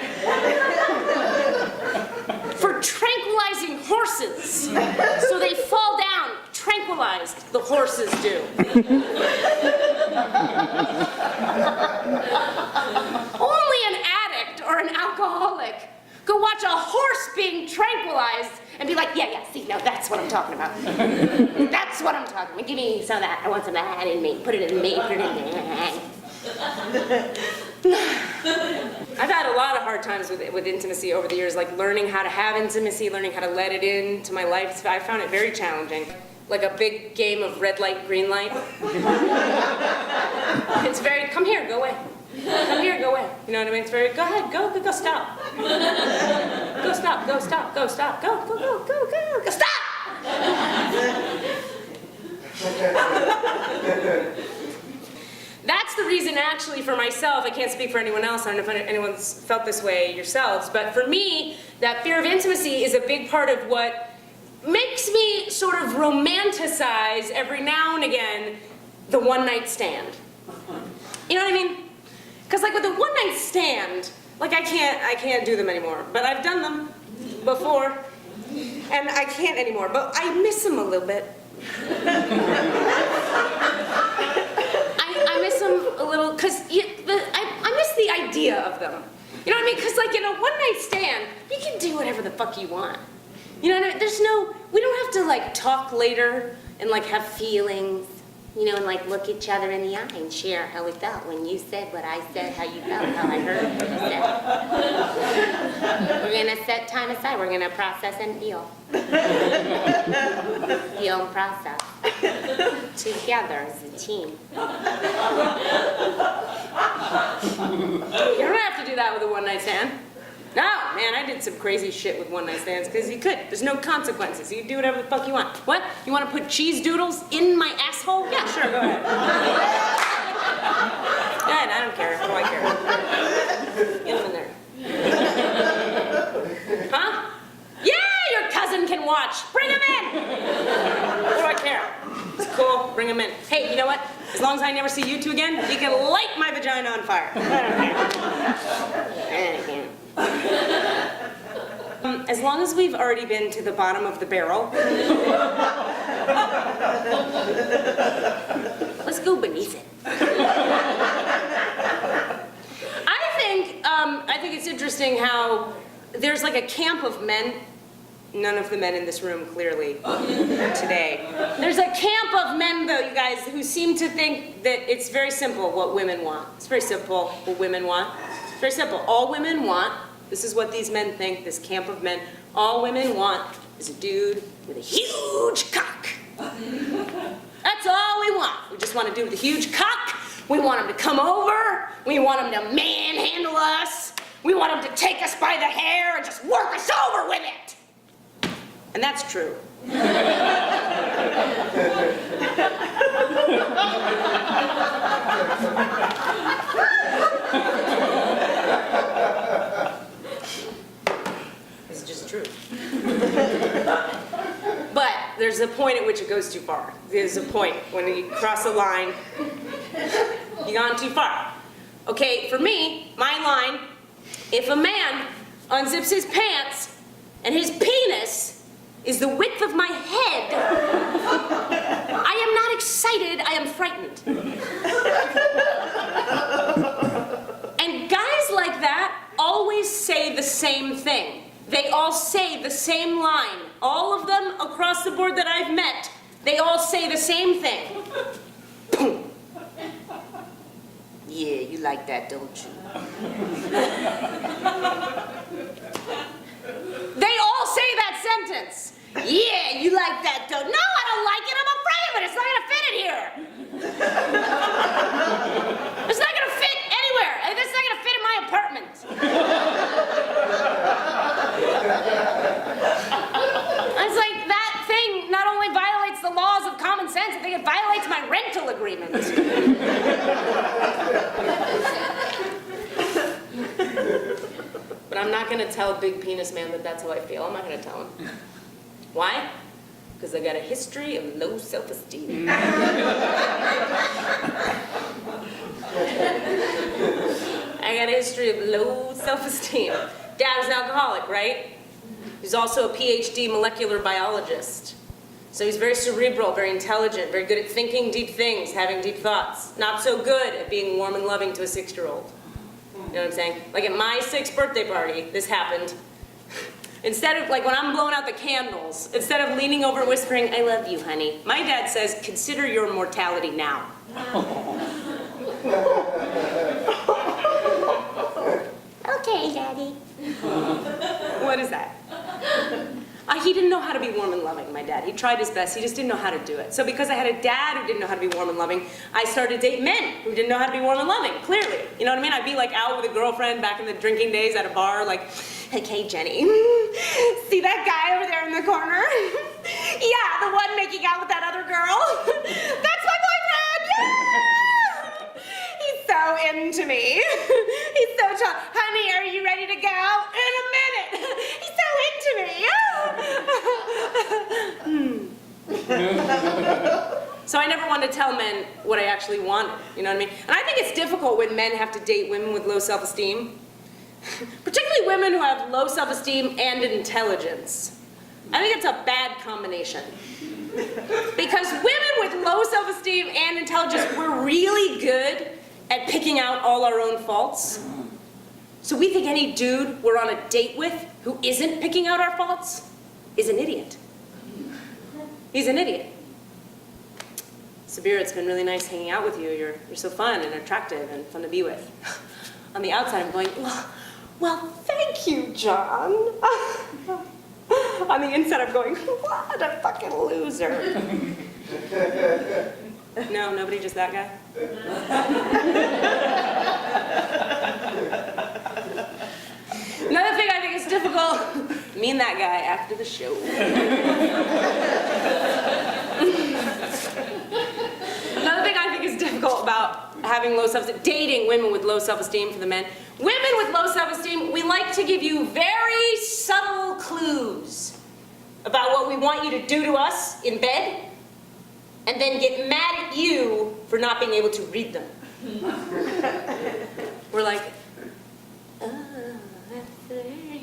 For tranquilizing horses. So they fall down, tranquilized, the horses do. Only an addict or an alcoholic could watch a horse being tranquilized and be like, yeah, see, no, that's what I'm talking about. That's what I'm talking about. Give me some of that. I want some of that in me. Put it in me, put it in me. I've had a lot of hard times with intimacy over the years, like learning how to have intimacy, learning how to let it into my life. I found it very challenging. Like a big game of red light, green light. It's very, come here, go away. Come here, go away. You know what I mean? It's very, go ahead, go, stop. Go, stop, go, stop, go, stop, go, stop! That's the reason, actually, for myself. I can't speak for anyone else. I don't know if anyone's felt this way yourselves. But for me, that fear of intimacy is a big part of what makes me sort of romanticize every now and again the one-night stand. You know what I mean? Because like with the one-night stand, like I can't do them anymore. But I've done them before, and I can't anymore. But I miss them a little bit. I miss them a little, because I miss the idea of them. You know what I mean? Because like in a one-night stand, you can do whatever the fuck you want. You know what I mean? We don't have to like talk later and like have feelings. you know, and like look each other in the eye and share how we felt when you said what I said, how you felt, how I heard what you said. We're gonna set time aside. We're gonna process and heal. Heal and process. Together as a team. You don't have to do that with a one-night stand. No, man, I did some crazy shit with one-night stands because you could. There's no consequences. You can do whatever the fuck you want. What? You want to put cheese doodles in my asshole? Yeah, sure, go ahead. Yeah, I don't care. What do I care? Get them in there. Huh? Yeah, your cousin can watch. Bring him in. What do I care? It's cool. Bring him in. Hey, you know what? As long as I never see you two again, you can light my vagina on fire. I don't care. As long as we've already been to the bottom of the barrel, Let's go beneath it. I think it's interesting how there's like a camp of men. None of the men in this room, clearly, today. There's a camp of men, though, you guys, who seem to think that it's very simple what women want. It's very simple what women want. It's very simple. All women want, this is what these men think, this camp of men, all women want is a dude with a huge cock. That's all we want. We just want a dude with a huge cock. We want him to come over. We want him to manhandle us. We want him to take us by the hair and just work us over with it. And that's true. It's just true. But there's a point at which it goes too far. There's a point when you cross a line, you've gone too far. Okay, for me, my line, if a man unzips his pants and his penis is the width of my head, I am not excited, I am frightened. And guys like that always say the same thing. They all say the same line. All of them across the board that I've met, they all say the same thing. Boom. Yeah, you like that, don't you? They all say that sentence. Yeah, you like that, don't? No, I don't like it. I'm afraid of it. It's not gonna fit in here. It's not gonna fit anywhere. It's not gonna fit in my apartment. It's like that thing not only violates the laws of common sense, I think it violates my rental agreement. But I'm not gonna tell Big Penis Man that that's how I feel. I'm not gonna tell him. Why? Because I got a history of low self-esteem. I got a history of low self-esteem. Dad was an alcoholic, right? He's also a PhD molecular biologist. So he's very cerebral, very intelligent, very good at thinking deep things, having deep thoughts. Not so good at being warm and loving to a 6-year-old. You know what I'm saying? Like at my 6th birthday party, this happened. Instead of, like when I'm blowing out the candles, instead of leaning over and whispering, I love you, honey, my dad says, consider your mortality now. Okay, Daddy. What is that? He didn't know how to be warm and loving, my dad. He tried his best, he just didn't know how to do it. So because I had a dad who didn't know how to be warm and loving, I started to date men who didn't know how to be warm and loving, clearly. You know what I mean? I'd be like out with a girlfriend back in the drinking days at a bar, like, okay, Jenny, see that guy over there in the corner? Yeah, the one making out with that other girl? That's my boyfriend! Yeah! He's so into me. He's so tall. Honey, are you ready to go? In a minute. He's so into me. So I never wanted to tell men what I actually wanted, you know what I mean? And I think it's difficult when men have to date women with low self-esteem. Particularly women who have low self-esteem and intelligence. I think it's a bad combination. Because women with low self-esteem and intelligence, we're really good at picking out all our own faults. So we think any dude we're on a date with who isn't picking out our faults is an idiot. He's an idiot. Sabira, it's been really nice hanging out with you. You're so fun and attractive and fun to be with. On the outside, I'm going, well, thank you, John. On the inside, I'm going, what a fucking loser. No, nobody, just that guy? Another thing I think is difficult, me and that guy after the show. Another thing I think is difficult about having low self-esteem, dating women with low self-esteem for the men. Women with low self-esteem, we like to give you very subtle clues about what we want you to do to us in bed, and then get mad at you for not being able to read them. We're like, oh, that's very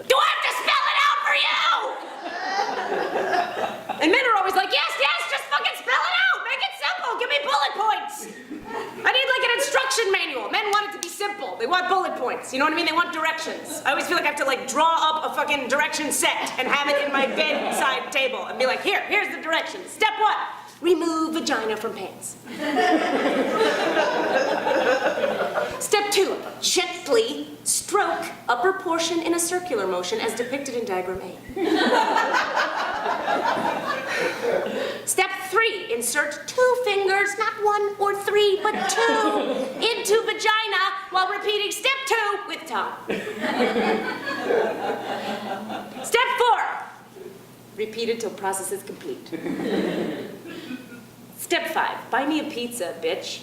do I have to spell it out for you? And men are always like, yes, just fucking spell it out. Make it simple. Give me bullet points. I need like an instruction manual. Men want it to be simple. They want bullet points. You know what I mean? They want directions. I always feel like I have to like draw up a fucking direction set and have it in my bedside table and be like, here's the directions. Step 1, remove vagina from pants. Step 2, gently stroke upper portion in a circular motion as depicted in diagram A. Step 3, insert 2 fingers, not 1 or 3, but 2, into vagina while repeating step 2 with tongue. Step 4, repeat it till process is complete. Step 5, buy me a pizza, bitch.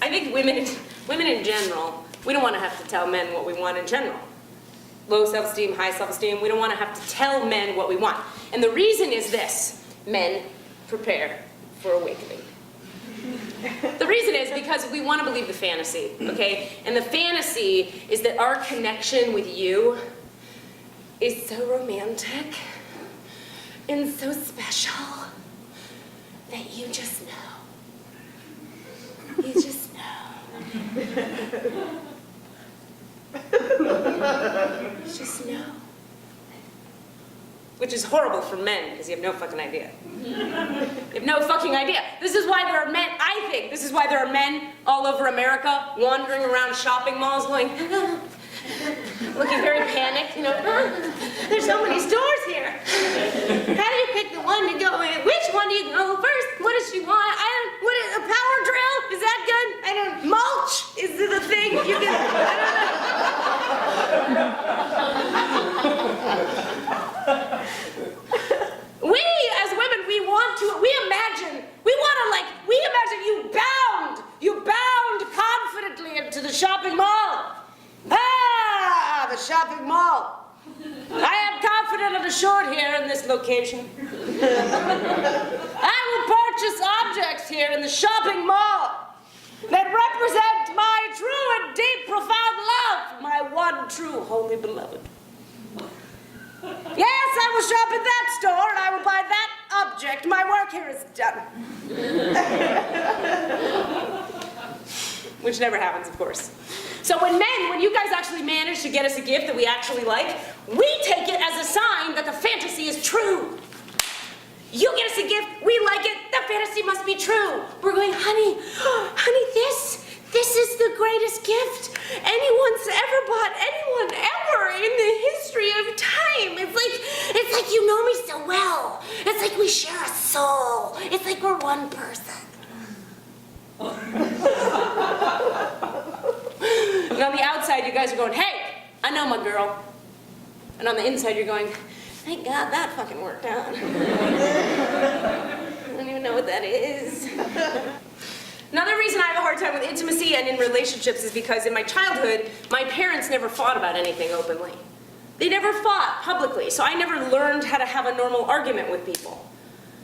I think women in general, we don't want to have to tell men what we want in general. Low self-esteem, high self-esteem, we don't want to have to tell men what we want. And the reason is this: men, prepare for awakening. The reason is because we want to believe the fantasy, okay? And the fantasy is that our connection with you is so romantic and so special that you just know. You just know. Just know. Which is horrible for men, because you have no fucking idea. You have no fucking idea. This is why there are men, I think, this is why there are men all over America wandering around shopping malls going, looking very panicked, you know, there's so many stores here. How do you pick the one to go in? Which one do you go first? What does she want? What is a power drill? Is that good? Mulch? Is it a thing? You can, We, as women, we imagine you bound confidently into the shopping mall. Ah, the shopping mall. I am confident and assured here in this location. I will purchase objects here in the shopping mall that represent my true and deep, profound love, my one true holy beloved. Yes, I will shop at that store and I will buy that object. My work here is done. Which never happens, of course. So when you guys actually manage to get us a gift that we actually like, we take it as a sign that the fantasy is true. You get us a gift, we like it, the fantasy must be true. We're going, honey, this is the greatest gift anyone's ever bought anyone ever in the history of time. It's like you know me so well. It's like we share a soul. It's like we're one person. And on the outside, you guys are going, hey, I know my girl. And on the inside, you're going, thank God that fucking worked out. I don't even know what that is. Another reason I have a hard time with intimacy and in relationships is because in my childhood, my parents never fought about anything openly. They never fought publicly, so I never learned how to have a normal argument with people.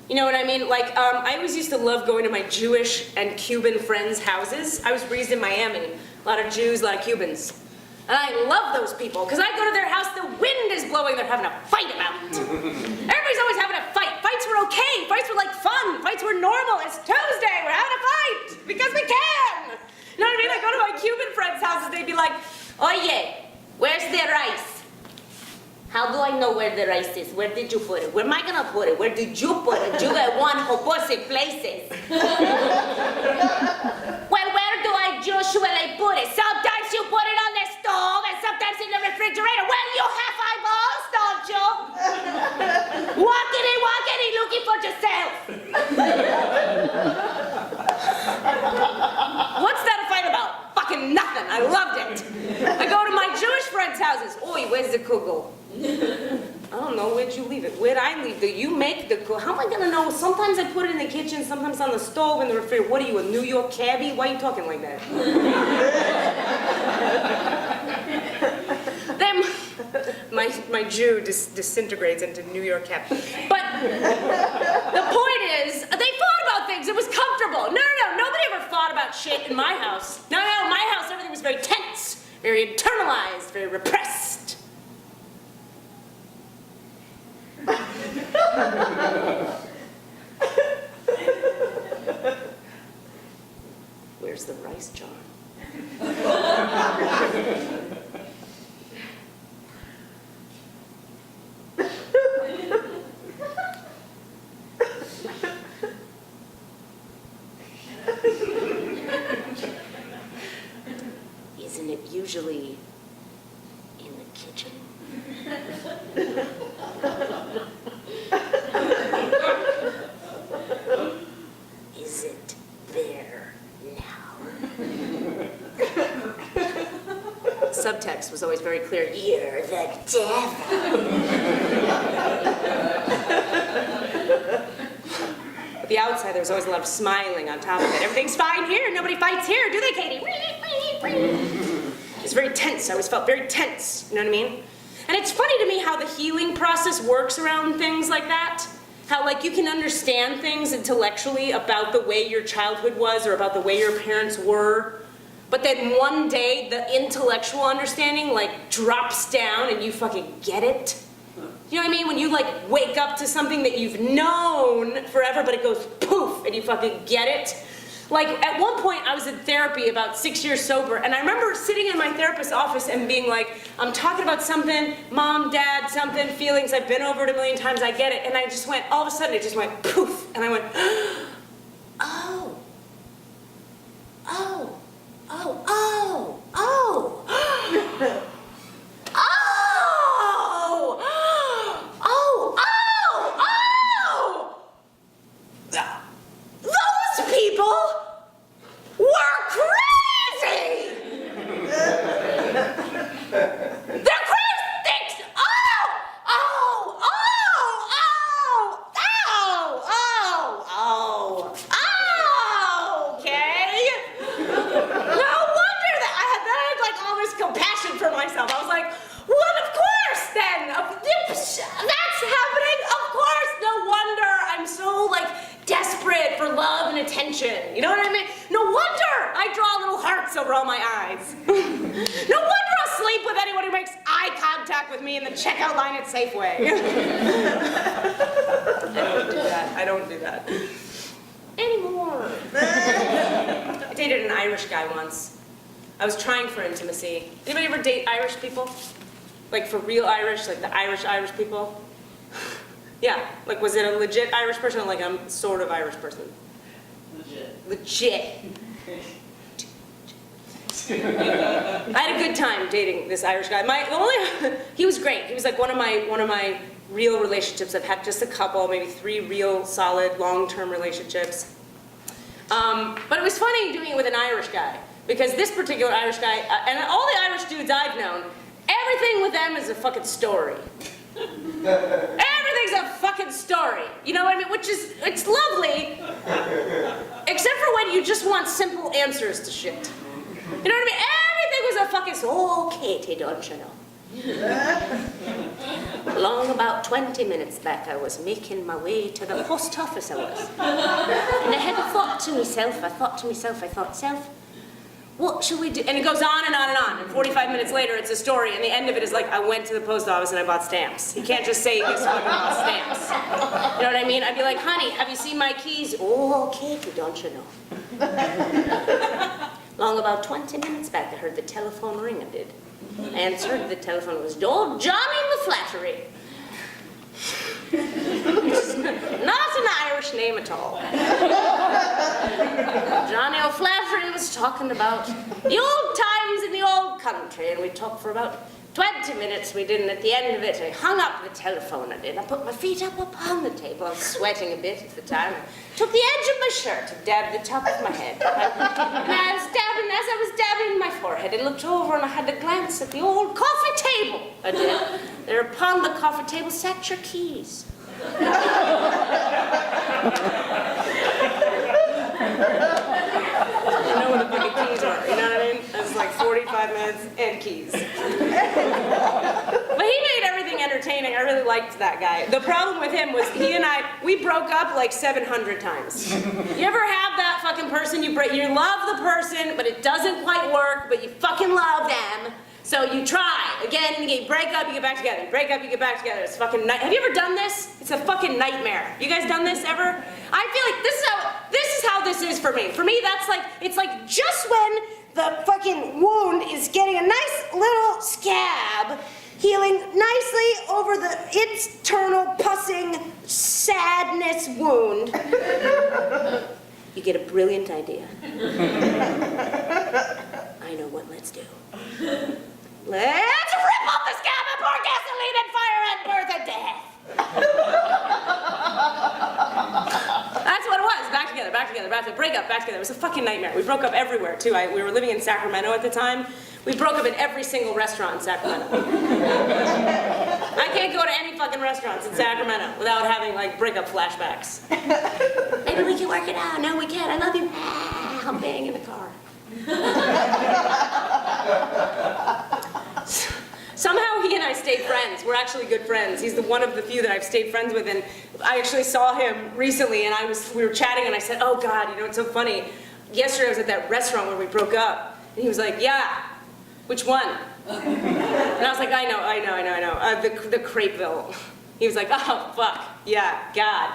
You know what I mean? Like, I always used to love going to my Jewish and Cuban friends' houses. I was raised in Miami. A lot of Jews, a lot of Cubans. And I love those people, because I go to their house, the wind is blowing, they're having a fight about it. Everybody's always having a fight. Fights were okay. Fights were like fun. Fights were normal. It's Tuesday, we're having a fight, because we can. You know what I mean? I go to my Cuban friends' houses, they'd be like, oye, where's the rice? How do I know where the rice is? Where did you put it? Where am I gonna put it? Where did you put it? You got one opposite places. Well, where do I usually put it? Sometimes you put it on the stove and sometimes in the refrigerator. Well, you have eyeballs, don't you? Walkity, looking for yourself. What's that a fight about? Fucking nothing. I loved it. I go to my Jewish friends' houses. Oi, where's the kugel? I don't know. Where'd you leave it? Where'd I leave it? You make the kugel. How am I gonna know? Sometimes I put it in the kitchen, sometimes on the stove, in the refrigerator. What are you, a New York cabbie? Why are you talking like that? Then my Jew disintegrates into New York cabbie. But the point is, they thought about things. It was comfortable. No. Nobody ever thought about shit in my house. No, in my house, everything was very tense, very internalized, very repressed. Where's the rice jar? Isn't it usually in the kitchen? Is it there now? Subtext was always very clear. You're the devil. But the outside, there was always a lot of smiling on top of it. Everything's fine here. Nobody fights here, do they, Katie? It's very tense. I always felt very tense. You know what I mean? And it's funny to me how the healing process works around things like that. How, like, you can understand things intellectually about the way your childhood was or about the way your parents were. But then one day, the intellectual understanding, like, drops down and you fucking get it. You know what I mean? When you, like, wake up to something that you've known forever, but it goes poof and you fucking get it. Like, at one point, I was in therapy about 6 years sober, and I remember sitting in my therapist's office and being like, I'm talking about something, mom, dad, something, feelings, I've been over it a million times, I get it. And I just went, all of a sudden, it just went poof. And I went, oh. Oh. Oh. Oh. Oh. Oh. Oh. Oh. Oh. Those people were crazy! They're crazy! Okay. No wonder that I had like all this compassion for myself. I was like, well, of course then. That's happening. Of course. No wonder I'm so like desperate for love and attention. You know what I mean? No wonder I draw little hearts over all my eyes. No wonder I'll sleep with anyone who makes eye contact with me in the checkout line at Safeway. I don't do that. Anymore. I dated an Irish guy once. I was trying for intimacy. Anybody ever date Irish people? Like for real Irish, like the Irish people? Yeah, like was it a legit Irish person or like a sort of Irish person? Legit. I had a good time dating this Irish guy. He was great. He was like one of my real relationships. I've had just a couple, maybe 3 real solid long-term relationships. But it was funny doing it with an Irish guy because this particular Irish guy, and all the Irish dudes I've known, everything with them is a fucking story. Everything's a fucking story. You know what I mean? Which is, it's lovely, except for when you just want simple answers to shit. You know what I mean? Everything was a fucking, so, okay, don't you know? Long about 20 minutes back, I was making my way to the post office, I was. And I had thought to myself, self, what shall we do? And it goes on and on and on. And 45 minutes later, it's a story, and the end of it is like, I went to the post office and I bought stamps. You can't just say you just fucking bought stamps. You know what I mean? I'd be like, honey, have you seen my keys? Oh, Katie, don't you know? Long about 20 minutes back, I heard the telephone ring, I did. I answered, the telephone was old Johnny LaFlattery. It's not an Irish name at all. Johnny O'Flattery was talking about the old times in the old country, and we talked for about 20 minutes we did, and at the end of it, I hung up the telephone, I did. I put my feet up upon the table. I was sweating a bit at the time. I took the edge of my shirt and dabbed the top of my head. And as I was dabbing my forehead, I looked over and I had to glance at the old coffee table, I did. There upon the coffee table sat your keys. You know what the fucking keys are, you know what I mean? It's like 45 minutes and keys. But he made everything entertaining. I really liked that guy. The problem with him was he and we broke up like 700 times. You ever have that fucking person, you love the person, but it doesn't quite work, but you fucking love them. So you try again and again, break up, you get back together, break up, you get back together. It's fucking have you ever done this? It's a fucking nightmare. You guys done this ever? I feel like this is how this is for me. For me, it's like just when the fucking wound is getting a nice little scab, healing nicely over the internal pussing sadness wound. You get a brilliant idea. I know what let's do. Let's rip off the scab and pour gasoline and fire and birth and death. That's what it was. Back together, break up, back together. It was a fucking nightmare. We broke up everywhere, too. We were living in Sacramento at the time. We broke up in every single restaurant in Sacramento. I can't go to any fucking restaurants in Sacramento without having, like, breakup flashbacks. Maybe we can work it out. No, we can't. I love you. I'm banging in the car. Somehow he and I stayed friends. We're actually good friends. He's one of the few that I've stayed friends with, and I actually saw him recently, and we were chatting, and I said, oh God, you know, it's so funny. Yesterday I was at that restaurant where we broke up, and he was like, yeah, which one? And I was like, I know, the Crepeville. He was like, oh, fuck, yeah, God.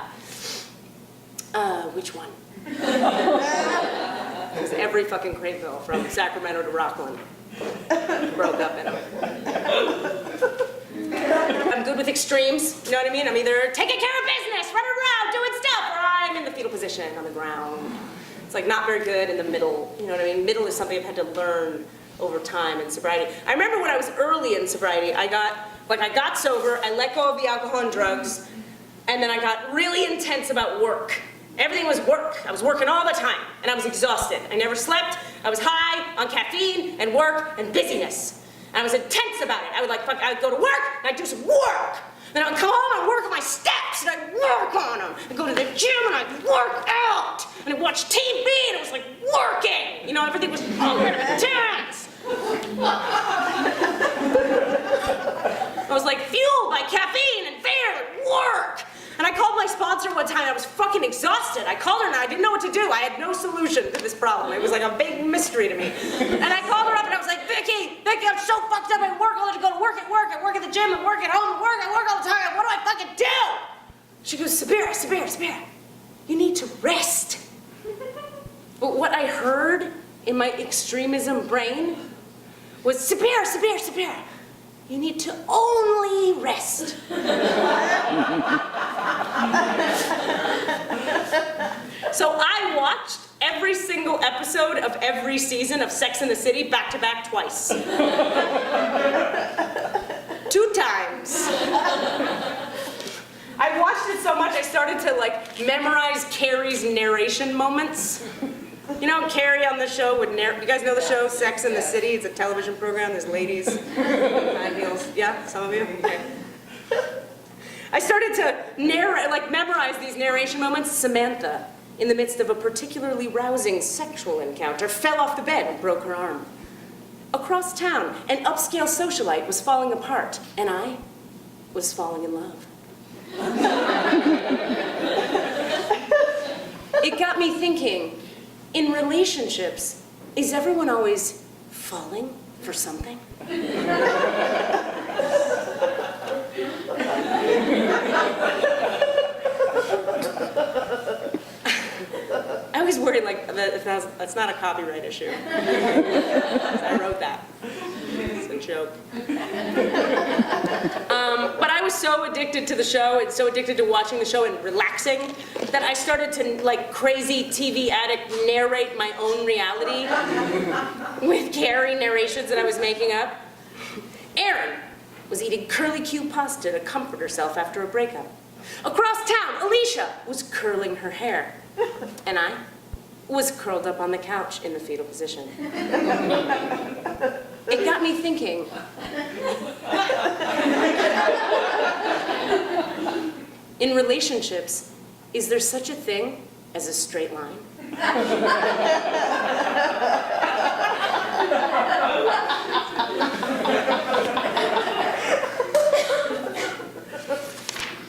Which one? It was every fucking Crepeville from Sacramento to Rockland. Broke up in them. I'm good with extremes, you know what I mean? I'm either taking care of business, running around, doing stuff, or I'm in the fetal position on the ground. It's like not very good in the middle, you know what I mean? Middle is something I've had to learn over time in sobriety. I remember when I was early in sobriety, I got sober, I let go of the alcohol and drugs, and then I got really intense about work. Everything was work. I was working all the time, and I was exhausted. I never slept. I was high on caffeine and work and busyness. And I was intense about it. I would go to work, and I'd do some work. Then I would come home and work on my steps, and I'd work on them. I'd go to the gym, and I'd work out. And I'd watch TV, and it was like working. You know, everything was intense. I was like fueled by caffeine and fear and work. And I called my sponsor one time, I was fucking exhausted. I called her and I didn't know what to do. I had no solution to this problem. It was like a big mystery to me. And I called her up and I was like, Vicky, I'm so fucked up. I work, I go to work at work, I work at the gym, I work at home, I work all the time. What do I fucking do? She goes, Sabira, you need to rest. But what I heard in my extremism brain was, Sabira, you need to only rest. So I watched every single episode of every season of Sex and the City back to back twice. 2 times. I watched it so much I started to memorize Carrie's narration moments. You know Carrie on the show would narrate. You guys know the show Sex and the City? It's a television program. There's ladies in high heels. Yeah, some of you? Okay. I started to memorize these narration moments. Samantha, in the midst of a particularly rousing sexual encounter, fell off the bed and broke her arm. A across town, an upscale socialite was falling apart, and I was falling in love. It got me thinking, in relationships, is everyone always falling for something? I always worry like if that's not a copyright issue. I wrote that. It's a joke. But I was so addicted to the show and so addicted to watching the show and relaxing that I started to, like crazy TV addict, narrate my own reality with Carrie narrations that I was making up. Erin was eating curly Q pasta to comfort herself after a breakup. Across town, Alicia was curling her hair. And I was curled up on the couch in the fetal position. It got me thinking. In relationships, is there such a thing as a straight line?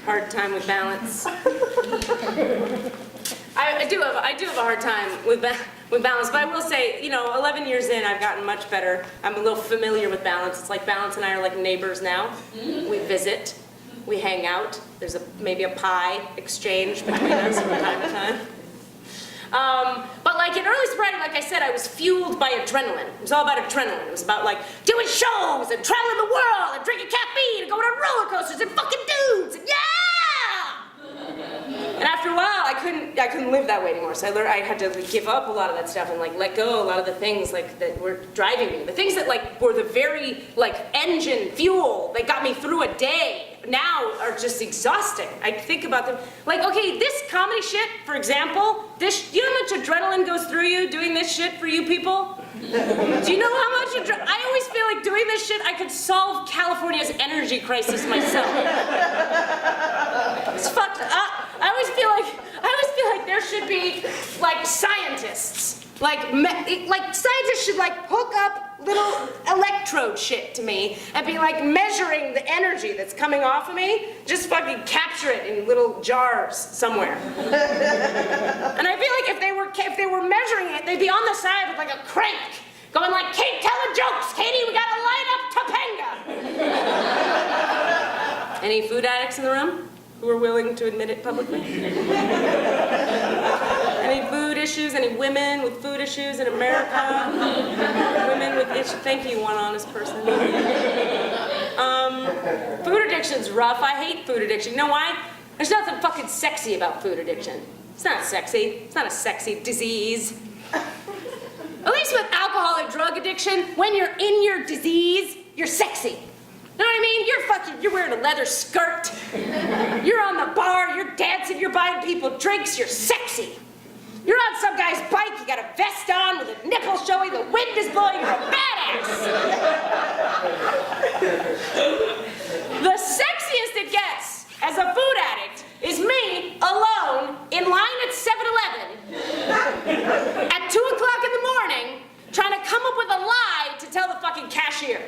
Hard time with balance. I do have a hard time with balance, but I will say, 11 years in, I've gotten much better. I'm a little familiar with balance. It's like Balance and I are like neighbors now. We visit, we hang out. There's maybe a pie exchange between us from time to time. But like in early sobriety, like I said, I was fueled by adrenaline. It was all about adrenaline. It was about like doing shows and traveling the world and drinking caffeine and going on roller coasters and fucking dudes and yeah! And after a while, I couldn't live that way anymore. So I had to give up a lot of that stuff and like let go a lot of the things like that were driving me. The things that like were the very like engine fuel that got me through a day now are just exhausting. I think about them like, okay, this comedy shit, for example, you know how much adrenaline goes through you doing this shit for you people? Do you know how much I always feel like doing this shit, I could solve California's energy crisis myself. It's fucked up. I always feel like there should be like scientists. Like scientists should like hook up little electrode shit to me and be like measuring the energy that's coming off of me. Just fucking capture it in little jars somewhere. And I feel like if they were measuring it, they'd be on the side with like a crank, going like, "Keep telling jokes, Katie. We gotta light up Topanga." Any food addicts in the room who are willing to admit it publicly? Any food issues? Any women with food issues in America? Women with issues? Thank you, one honest person. Food addiction's rough. I hate food addiction. You know why? There's nothing fucking sexy about food addiction. It's not sexy. It's not a sexy disease. At least with alcohol and drug addiction, when you're in your disease, you're sexy. You know what I mean? You're wearing a leather skirt. You're on the bar, you're dancing, you're buying people drinks, you're sexy. You're on some guy's bike, you got a vest on with a nipple showing, the wind is blowing, you're a badass. The sexiest it gets as a food addict is me alone in line at 7-Eleven at 2 o'clock in the morning trying to come up with a lie to tell the fucking cashier.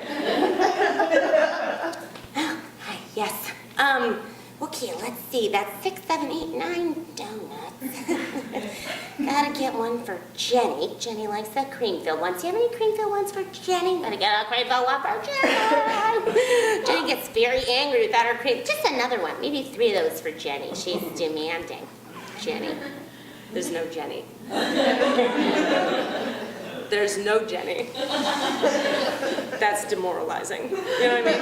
Hi, yes. Okay, let's see. That's 6, 7, 8, 9 donuts. Gotta get one for Jenny. Jenny likes the cream-filled ones. Do you have any cream-filled ones for Jenny? Gotta get a cream-filled one for Jenny. Jenny gets very angry without her cream. Just another one. Maybe 3 of those for Jenny. She's demanding. Jenny. There's no Jenny. There's no Jenny. That's demoralizing. You know what I mean?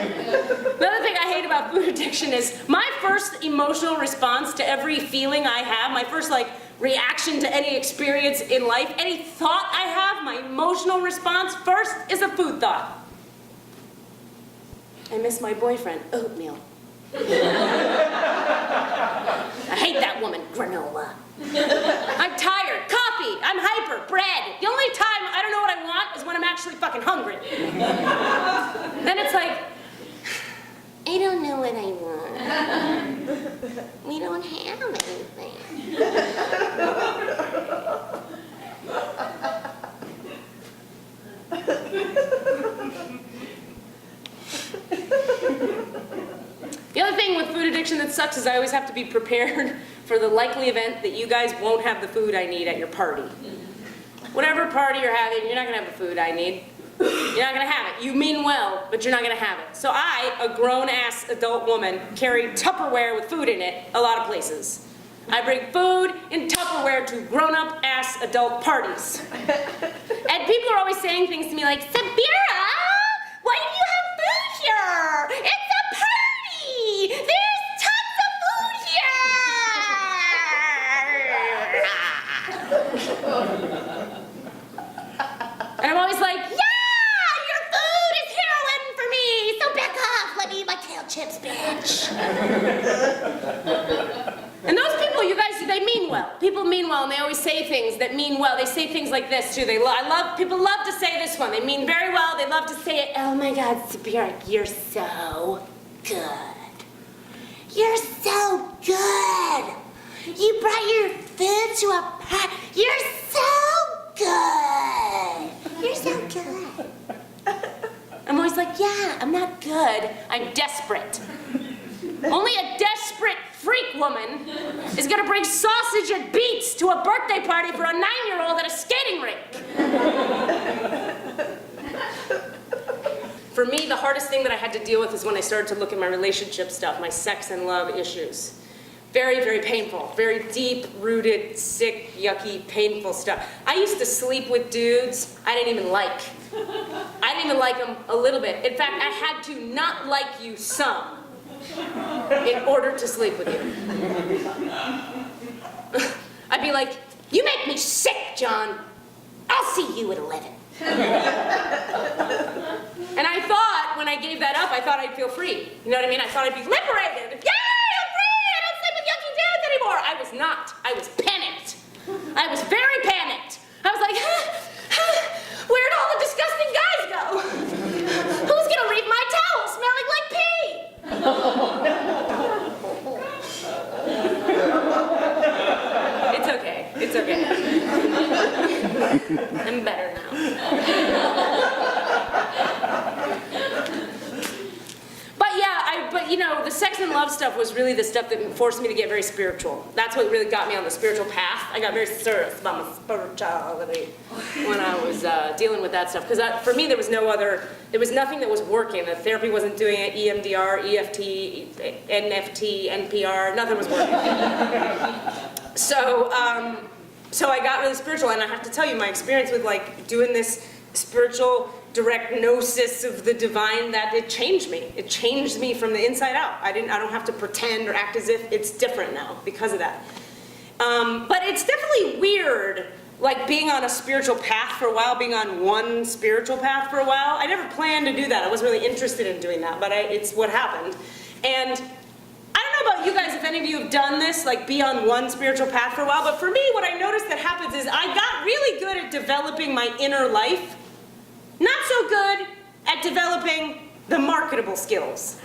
Another thing I hate about food addiction is my first emotional response to every feeling I have, my first reaction to any experience in life, any thought I have, my emotional response first is a food thought. I miss my boyfriend, oatmeal. I hate that woman, granola. I'm tired, coffee, I'm hyper, bread. The only time I don't know what I want is when I'm actually fucking hungry. Then it's like, I don't know what I want. We don't have anything. prediction that sucks is I always have to be prepared for the likely event that you guys won't have the food I need at your party. Whatever party you're having, you're not gonna have the food I need. You're not gonna have it. You mean well, but you're not gonna have it. So I, a grown-ass adult woman, carry Tupperware with food in it a lot of places. I bring food in Tupperware to grown-up-ass adult parties. And people are always saying things to me like, Sabira, why do you have food here? It's a party! There's tons of food here! And I'm always like, yeah, your food is heroin for me, so back off, let me eat my kale chips, bitch. And those people, you guys, they mean well. People mean well, and they always say things that mean well. They say things like this, too. People love to say this one. They mean very well. They love to say it. Oh, my God, Sabira, you're so good. You're so good. You brought your food to a party. You're so good. You're so good. I'm always like, yeah, I'm not good. I'm desperate. Only a desperate freak woman is gonna bring sausage and beets to a birthday party for a 9-year-old at a skating rink. For me, the hardest thing that I had to deal with is when I started to look at my relationship stuff, my sex and love issues. Very, very painful, very deep-rooted, sick, yucky, painful stuff. I used to sleep with dudes I didn't even like. I didn't even like them a little bit. In fact, I had to not like you some in order to sleep with you. I'd be like, you make me sick, John. I'll see you at 11. And I thought, when I gave that up, I thought I'd feel free. You know what I mean? I thought I'd be liberated. Yay, I'm free! I don't sleep with yucky dudes anymore. I was not. I was panicked. I was very panicked. I was like, where'd all the disgusting guys go? Who's gonna leave my towel smelling like pee? It's okay. It's okay. I'm better now. But you know, the sex and love stuff was really the stuff that forced me to get very spiritual. That's what really got me on the spiritual path. I got very serious about my spirituality when I was dealing with that stuff. Because for me, there was nothing that was working. The therapy wasn't doing it. EMDR, EFT, NFT, NPR, nothing was working. So I got really spiritual, and I have to tell you, my experience with like doing this spiritual direct gnosis of the divine, that it changed me. It changed me from the inside out. I don't have to pretend or act as if it's different now because of that. But it's definitely weird, like being on a spiritual path for a while, being on one spiritual path for a while. I never planned to do that. I wasn't really interested in doing that, but it's what happened. And I don't know about you guys, if any of you have done this, like be on one spiritual path for a while, but for me, what I noticed that happens is I got really good at developing my inner life, not so good at developing the marketable skills.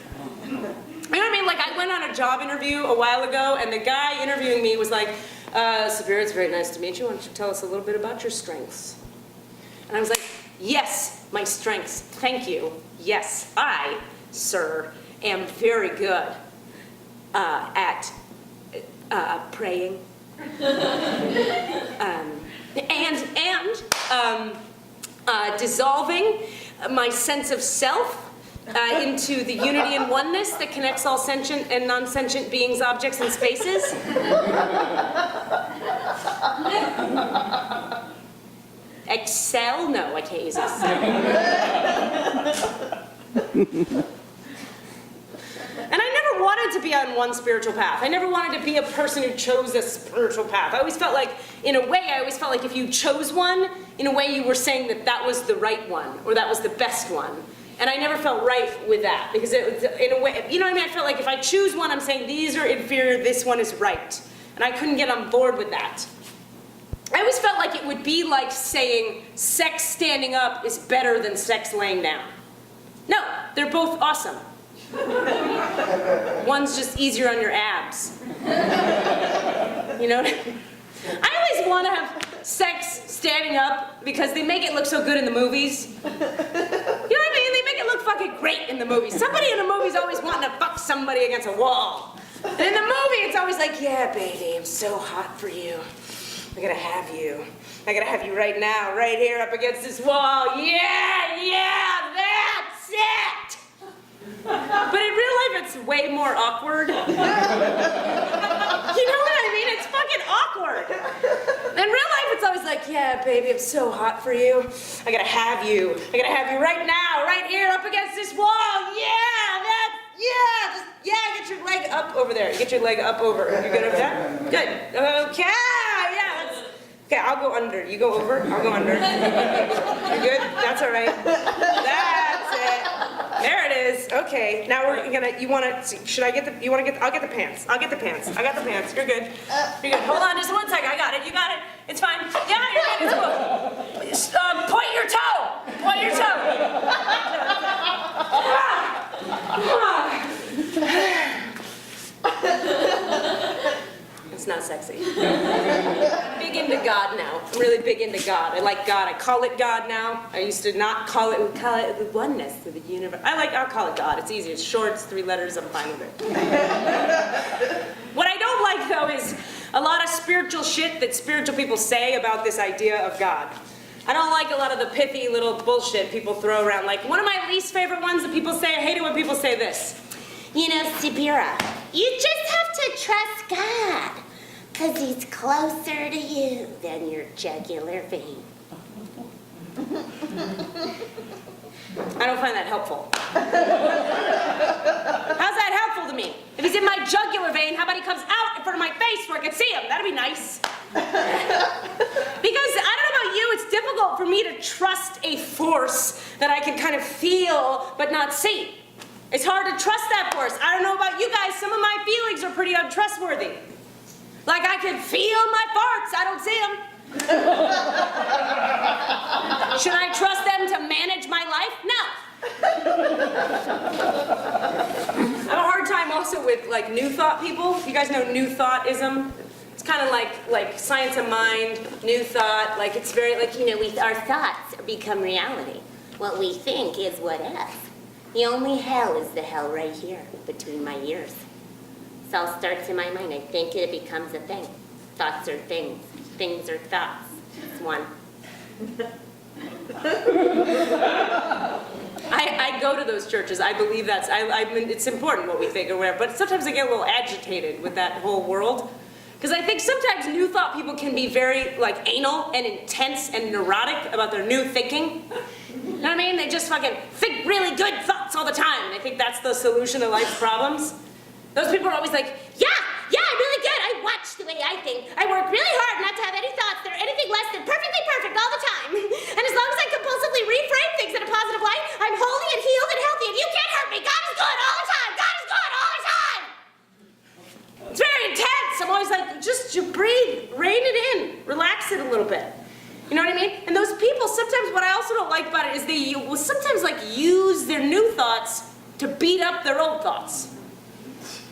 You know what I mean? Like I went on a job interview a while ago, and the guy interviewing me was like, Sabira, it's very nice to meet you. Why don't you tell us a little bit about your strengths? And I was like, yes, my strengths, thank you. Yes, I, sir, am very good at praying. Dissolving my sense of self into the unity and oneness that connects all sentient and non-sentient beings, objects, and spaces. Excel? No, I can't use Excel. And I never wanted to be on one spiritual path. I never wanted to be a person who chose a spiritual path. I always felt like, in a way, if you chose one, in a way you were saying that that was the right one, or that was the best one. And I never felt right with that, because it was, in a way, you know what I mean? I felt like if I choose one, I'm saying these are inferior, this one is right. And I couldn't get on board with that. I always felt like it would be like saying sex standing up is better than sex laying down. No, they're both awesome. One's just easier on your abs. You know what I mean? I always want to have sex standing up because they make it look so good in the movies. You know what I mean? They make it look fucking great in the movies. Somebody in a movie's always wanting to fuck somebody against a wall. And in the movie, it's always like, yeah, baby, I'm so hot for you. I gotta have you. I gotta have you right now, right here up against this wall. Yeah, that's it! But in real life, it's way more awkward. You know what I mean? It's fucking awkward. In real life, it's always like, yeah, baby, I'm so hot for you. I gotta have you. I gotta have you right now, right here up against this wall. Get your leg up over there. Get your leg up over. You good over there? Good. Okay, yeah, okay, I'll go under. You go over, I'll go under. You good? That's all right. That's it. There it is. Okay, now we're gonna, I'll get the pants. I got the pants. You're good. You're good. Hold on just one second. I got it. You got it. It's fine. Yeah, you're good. It's cool. Point your toe. Point your toe. It's not sexy. I'm big into God now. I'm really big into God. I like God. I call it God now. I used to not call it. We call it the oneness of the universe. I'll call it God. It's easy. It's short. It's 3 letters. I'm fine with it. What I don't like though is a lot of spiritual shit that spiritual people say about this idea of God. I don't like a lot of the pithy little bullshit people throw around. Like one of my least favorite ones that people say. I hate it when people say this. You know, Sabira, you just have to trust God, because he's closer to you than your jugular vein. I don't find that helpful. How's that helpful to me? If he's in my jugular vein, how about he comes out in front of my face where I can see him? That'd be nice. Because I don't know about you, it's difficult for me to trust a force that I can kind of feel but not see. It's hard to trust that force. I don't know about you guys, some of my feelings are pretty untrustworthy. Like I can feel my farts, I don't see them. Should I trust them to manage my life? No. I have a hard time also with like new thought people. You guys know new thoughtism? It's kind of like science of mind, new thought, like it's very like, You know, our thoughts become reality. What we think is what if. The only hell is the hell right here, between my ears. It all starts in my mind. I think it becomes a thing. Thoughts are things. Things are thoughts. It's one. I go to those churches. I believe that's, I mean, it's important what we think or whatever, but sometimes I get a little agitated with that whole world. Because I think sometimes new thought people can be very like anal and intense and neurotic about their new thinking. You know what I mean? They just fucking think really good thoughts all the time. They think that's the solution to life's problems. Those people are always like, Yeah, I'm really good. I watch the way I think. I work really hard not to have any thoughts that are anything less than perfectly perfect all the time. And as long as I compulsively reframe things in a positive light, I'm holy and healed and healthy, and you can't hurt me. God is good all the time. God is good all the time. it's very intense. I'm always like, just you breathe, rein it in, relax it a little bit. You know what I mean? And those people, sometimes what I also don't like about it is they will sometimes like use their new thoughts to beat up their old thoughts.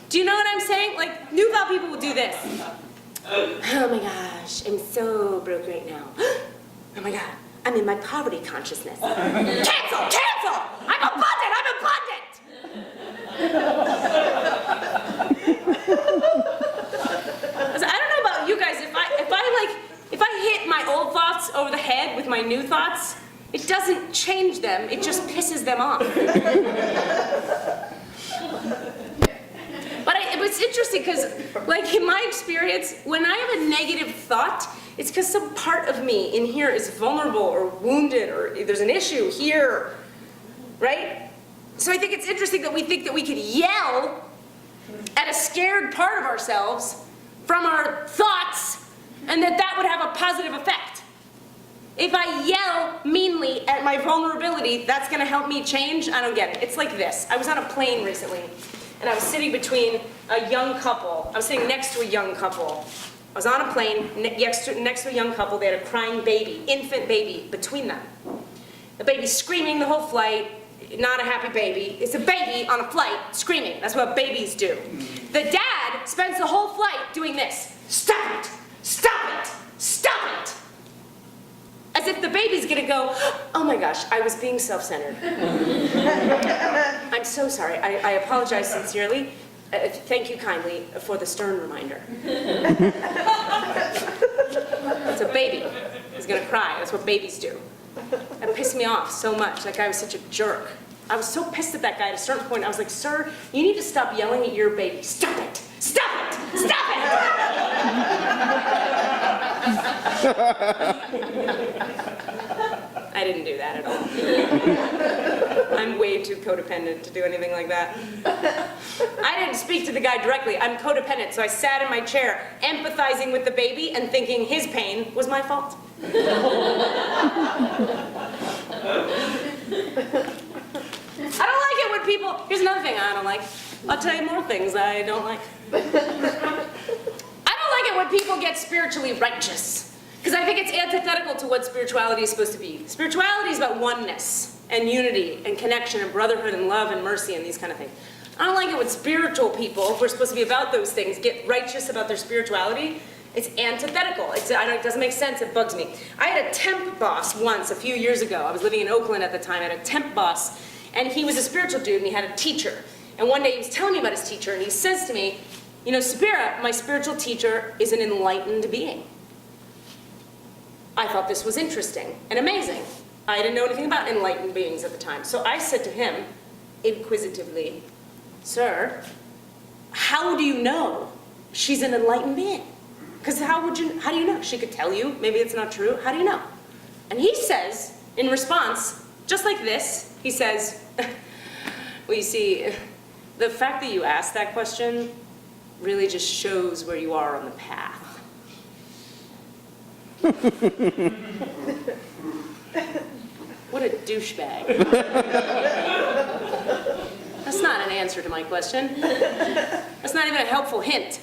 Do you know what I'm saying? Like, new thought people will do this. Oh my gosh, I'm so broke right now. Oh my God, I'm in my poverty consciousness. Cancel! I'm abundant! I don't know about you guys, if I hit my old thoughts over the head with my new thoughts, it doesn't change them, it just pisses them off. But it's interesting because, like in my experience, when I have a negative thought, it's because some part of me in here is vulnerable or wounded or there's an issue here, right? So I think it's interesting that we think that we could yell at a scared part of ourselves from our thoughts and that would have a positive effect. If I yell meanly at my vulnerability, that's gonna help me change? I don't get it. It's like this. I was on a plane recently, and I was sitting between a young couple. I was sitting next to a young couple. I was on a plane next to a young couple. They had a crying baby, infant baby, between them. The baby's screaming the whole flight. Not a happy baby. It's a baby on a flight screaming. That's what babies do. The dad spends the whole flight doing this. Stop it! Stop it! Stop it! As if the baby's gonna go, oh my gosh, I was being self-centered. I'm so sorry. I apologize sincerely. Thank you kindly for the stern reminder. It's a baby. He's gonna cry. That's what babies do. That pissed me off so much. That guy was such a jerk. I was so pissed at that guy at a certain point. I was like, sir, you need to stop yelling at your baby. Stop it! Stop it! Stop it! I didn't do that at all. I'm way too codependent to do anything like that. I didn't speak to the guy directly. I'm codependent, so I sat in my chair, empathizing with the baby and thinking his pain was my fault. I don't like it when people, here's another thing I don't like. I'll tell you more things I don't like. I don't like it when people get spiritually righteous. Because I think it's antithetical to what spirituality is supposed to be. Spirituality is about oneness and unity and connection and brotherhood and love and mercy and these kind of things. I don't like it when spiritual people, who are supposed to be about those things, get righteous about their spirituality. It's antithetical. It doesn't make sense. It bugs me. I had a temp boss once, a few years ago. I was living in Oakland at the time. I had a temp boss, and he was a spiritual dude, and he had a teacher. And one day he was telling me about his teacher, and he says to me, you know, Sabira, my spiritual teacher is an enlightened being. I thought this was interesting and amazing. I didn't know anything about enlightened beings at the time. So I said to him, inquisitively, sir, how do you know she's an enlightened being? Because how do you know? She could tell you, maybe it's not true, how do you know? And he says, in response, just like this, he says, well, you see, the fact that you asked that question really just shows where you are on the path. What a douchebag. That's not an answer to my question. That's not even a helpful hint.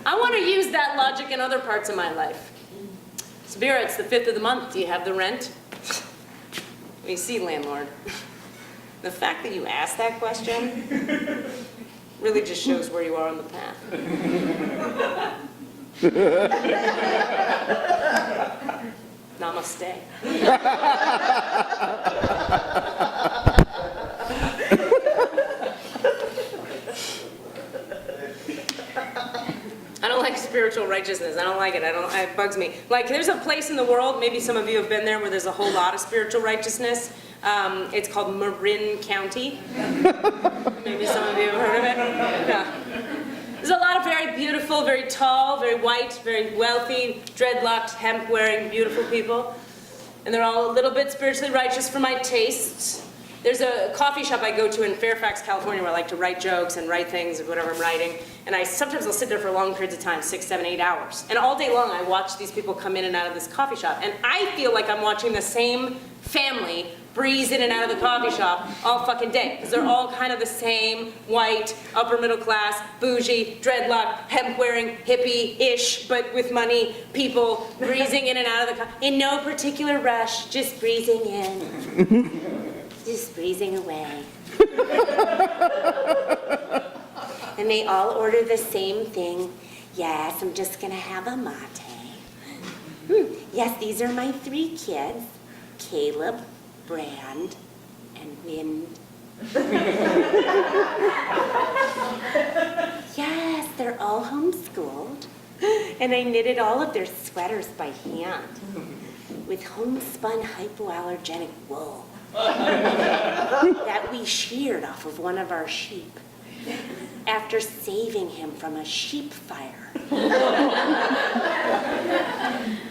I want to use that logic in other parts of my life. Sabira, it's the 5th of the month. Do you have the rent? Well, you see, landlord, the fact that you asked that question really just shows where you are on the path. Namaste. I don't like spiritual righteousness. I don't like it. It bugs me. Like, there's a place in the world, maybe some of you have been there, where there's a whole lot of spiritual righteousness. It's called Marin County. Maybe some of you have heard of it. Yeah. There's a lot of very beautiful, very tall, very white, very wealthy, dreadlocked, hemp-wearing, beautiful people. And they're all a little bit spiritually righteous for my tastes. There's a coffee shop I go to in Fairfax, California, where I like to write jokes and write things, whatever I'm writing. And sometimes I'll sit there for long periods of time, 6, 7, 8 hours. And all day long I watch these people come in and out of this coffee shop. And I feel like I'm watching the same family breeze in and out of the coffee shop all fucking day. Because they're all kind of the same white, upper middle class, bougie, dreadlock, hemp-wearing, hippie-ish, but with money, people breezing in and out of the coffee. In no particular rush, just breezing in. Just breezing away. And they all order the same thing. Yes, I'm just gonna have a mate. Yes, these are my 3 kids. Caleb, Brand, and Wind. Yes, they're all homeschooled. And I knitted all of their sweaters by hand with homespun hypoallergenic wool that we sheared off of one of our sheep after saving him from a sheep fire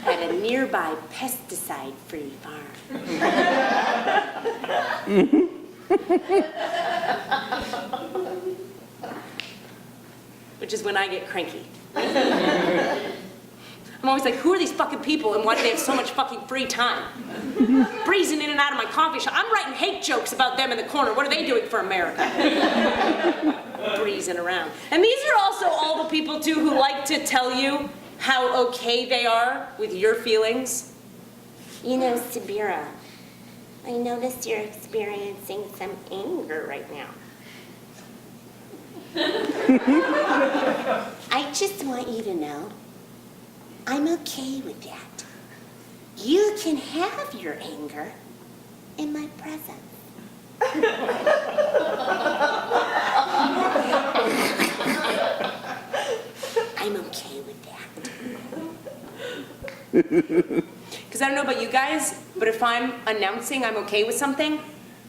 at a nearby pesticide-free farm. Which is when I get cranky. I'm always like, who are these fucking people and why do they have so much fucking free time? Breezing in and out of my coffee shop. I'm writing hate jokes about them in the corner. What are they doing for America? Breezing around. And these are also all the people, too, who like to tell you how okay they are with your feelings. You know, Sabira, I notice you're experiencing some anger right now. I just want you to know, I'm okay with that. You can have your anger in my presence. Because I don't know about you guys, but if I'm announcing I'm okay with something,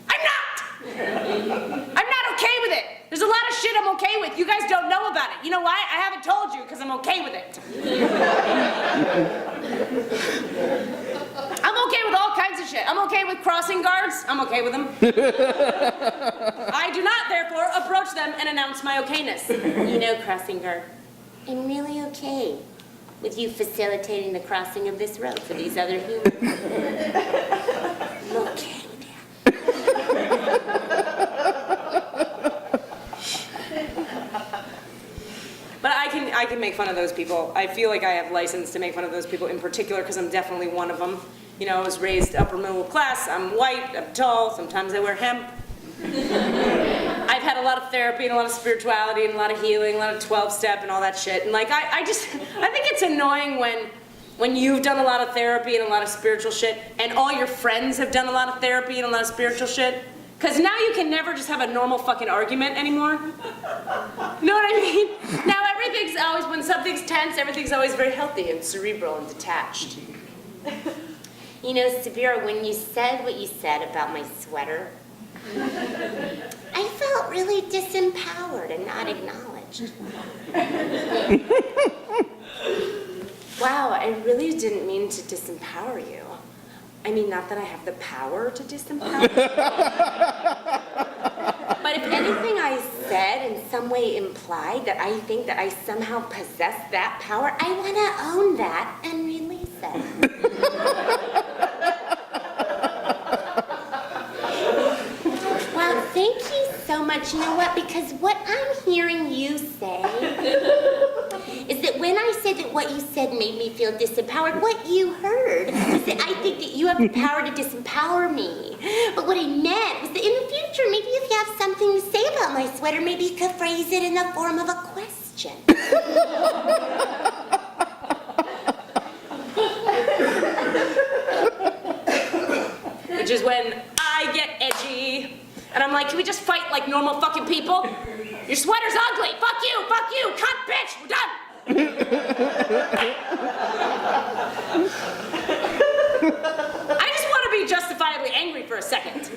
I'm not! I'm not okay with it. There's a lot of shit I'm okay with. You guys don't know about it. You know why? I haven't told you because I'm okay with it. I'm okay with all kinds of shit. I'm okay with crossing guards. I'm okay with them. I do not, therefore, approach them and announce my okayness. You know, crossing guard, I'm really okay with you facilitating the crossing of this road for these other humans. I'm okay with that. But I can make fun of those people. I feel like I have license to make fun of those people in particular because I'm definitely one of them. You know, I was raised upper middle class. I'm white, I'm tall, sometimes I wear hemp. I've had a lot of therapy and a lot of spirituality and a lot of healing, a lot of 12-step and all that shit. And like, I think it's annoying when you've done a lot of therapy and a lot of spiritual shit and all your friends have done a lot of therapy and a lot of spiritual shit. Because now you can never just have a normal fucking argument anymore. You know what I mean? Now everything's always, when something's tense, everything's always very healthy and cerebral and detached. You know, Sabira, when you said what you said about my sweater, I felt really disempowered and not acknowledged. Wow, I really didn't mean to disempower you. I mean, not that I have the power to disempower you. But if anything I said in some way implied that I think that I somehow possess that power, I want to own that and release it. Well, thank you so much. You know what? Because what I'm hearing you say is that when I said that what you said made me feel disempowered, what you heard is that I think that you have the power to disempower me. But what I meant was that in the future, maybe if you have something to say about my sweater, maybe you could phrase it in the form of a question. Which is when I get edgy. And I'm like, can we just fight like normal fucking people? Your sweater's ugly. Fuck you, cunt bitch, we're done. I just want to be justifiably angry for a second.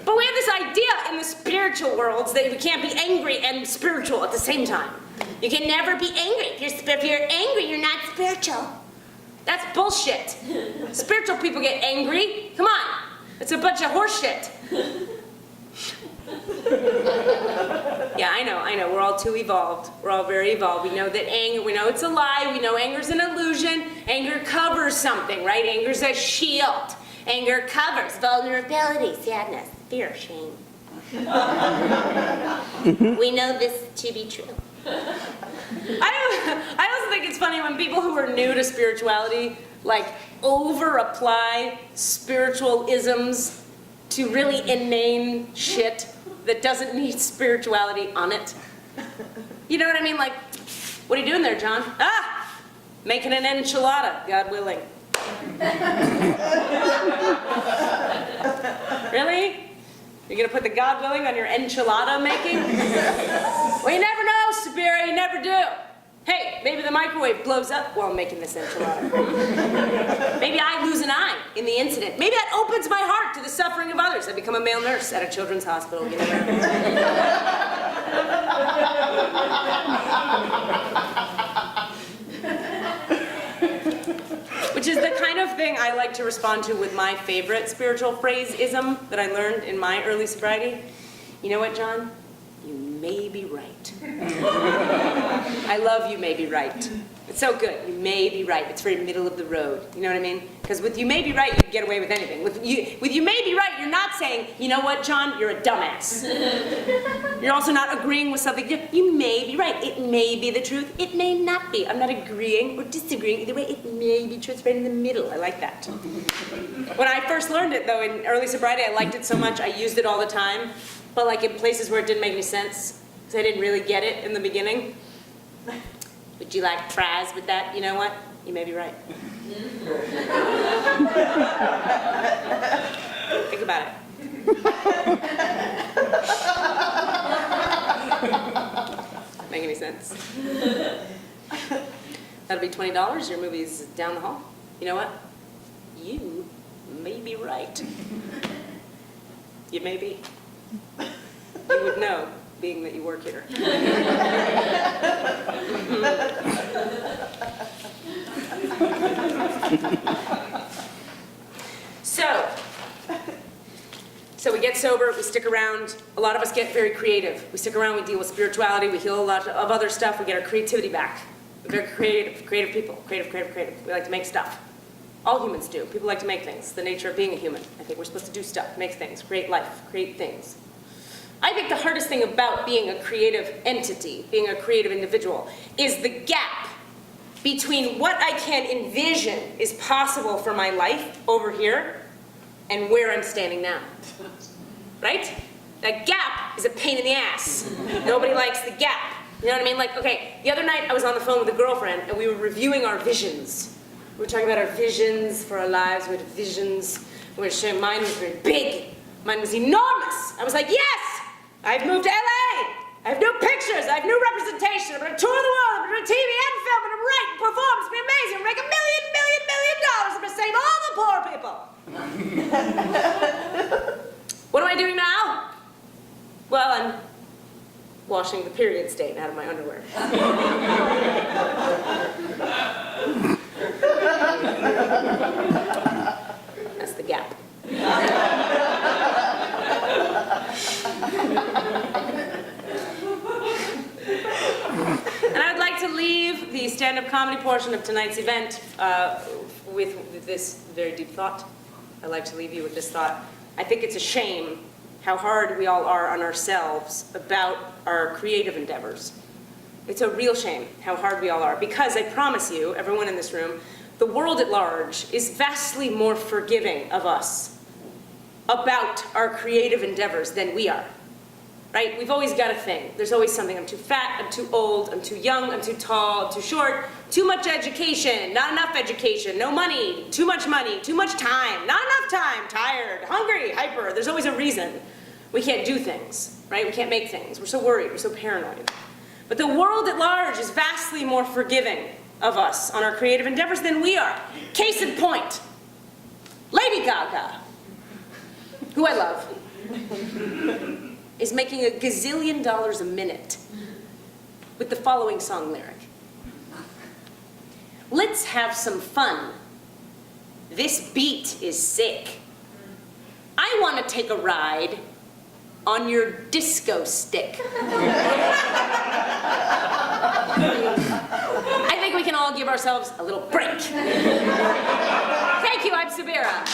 But we have this idea in the spiritual worlds that we can't be angry and spiritual at the same time. You can never be angry. If you're angry, you're not spiritual. That's bullshit. Spiritual people get angry. Come on. It's a bunch of horse shit. Yeah, I know. We're all too evolved. We're all very evolved. We know that anger, we know it's a lie. We know anger's an illusion. Anger covers something, right? Anger's a shield. Anger covers Vulnerability, sadness, fear, shame. We know this to be true. I also think it's funny when people who are new to spirituality like over-apply spiritual isms to really inane shit that doesn't need spirituality on it. You know what I mean? Like, what are you doing there, John? Ah, making an enchilada, God willing. Really? You're gonna put the God willing on your enchilada making? Well, you never know, Sabira, you never do. Hey, maybe the microwave blows up while I'm making this enchilada. Maybe I lose an eye in the incident. Maybe that opens my heart to the suffering of others. I become a male nurse at a children's hospital, you never know. Which is the kind of thing I like to respond to with my favorite spiritual phrase-ism that I learned in my early sobriety. You know what, John? You may be right. I love you may be right. It's so good. You may be right. It's very middle of the road. You know what I mean? Because with you may be right, you can get away with anything. With you may be right, you're not saying, you know what, John? You're a dumbass. You're also not agreeing with something. You may be right. It may be the truth. It may not be. I'm not agreeing or disagreeing. Either way, it may be true. It's right in the middle. I like that. When I first learned it, though, in early sobriety, I liked it so much, I used it all the time. But like in places where it didn't make any sense, because I didn't really get it in the beginning. Would you like fries with that? You know what? You may be right. Think about it. Make any sense? That'll be $20. Your movie's down the hall. You know what? You may be right. You may be. You would know, being that you work here. So we get sober, we stick around. A lot of us get very creative. We stick around, we deal with spirituality, we heal a lot of other stuff, we get our creativity back. We're very creative people. Creative. We like to make stuff. All humans do. People like to make things. It's the nature of being a human. I think we're supposed to do stuff, make things, create life, create things. I think the hardest thing about being a creative entity, being a creative individual, is the gap between what I can envision is possible for my life over here and where I'm standing now. Right? That gap is a pain in the ass. Nobody likes the gap. You know what I mean? Like, okay, the other night I was on the phone with a girlfriend and we were reviewing our visions. We were talking about our visions for our lives. We had visions. We were sharing. Mine was very big. Mine was enormous. I was like, yes! I've moved to LA. I have new pictures. I have new representation. I'm going to tour the world. I'm going to do TV and film. I'm going to write and perform. It's going to be amazing. I'm going to make $1 million. I'm going to save all the poor people. What am I doing now? Well, I'm washing the period stain out of my underwear. That's the gap. And I would like to leave the stand-up comedy portion of tonight's event with this very deep thought. I'd like to leave you with this thought. I think it's a shame how hard we all are on ourselves about our creative endeavors. It's a real shame how hard we all are, because I promise you, everyone in this room, the world at large is vastly more forgiving of us about our creative endeavors than we are. Right? We've always got a thing. There's always something. I'm too fat, I'm too old, I'm too young, I'm too tall, I'm too short, too much education, not enough education, no money, too much time, not enough time, tired, hungry, hyper. There's always a reason we can't do things, right? We can't make things. We're so worried, we're so paranoid. But the world at large is vastly more forgiving of us on our creative endeavors than we are. Case in point, Lady Gaga, who I love, is making $1 gazillion a minute with the following song lyric. Let's have some fun. This beat is sick. I want to take a ride on your disco stick. I think we can all give ourselves a little break. Thank you, I'm Subira.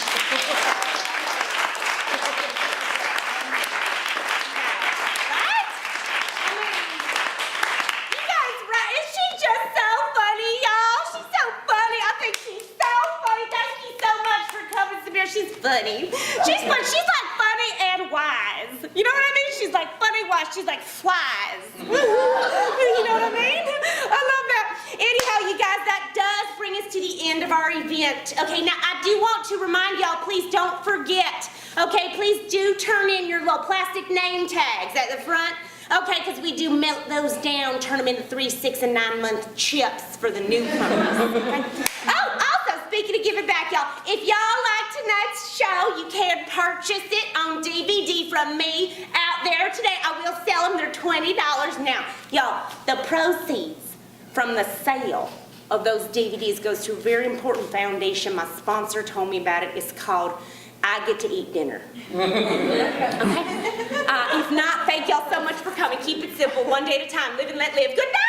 She's funny. She's fun. She's like funny and wise. You know what I mean? She's like funny, wise. She's like flies. You know what I mean? I love that. Anyhow, you guys, that does bring us to the end of our event. Okay, now I do want to remind y'all, please don't forget. Okay, please do turn in your little plastic name tags at the front. Okay, because we do melt those down, turn them into 3, 6, and 9-month chips for the newcomers. Okay? Oh, also, speaking of giving back, y'all, if y'all like tonight's show, you can purchase it on DVD from me out there today. I will sell them. They're $20 now. Y'all, the proceeds from the sale of those DVDs goes to a very important foundation. My sponsor told me about it. It's called I Get to Eat Dinner. Okay? If not, thank y'all so much for coming. Keep it simple, one day at a time. Live and let live. Good night!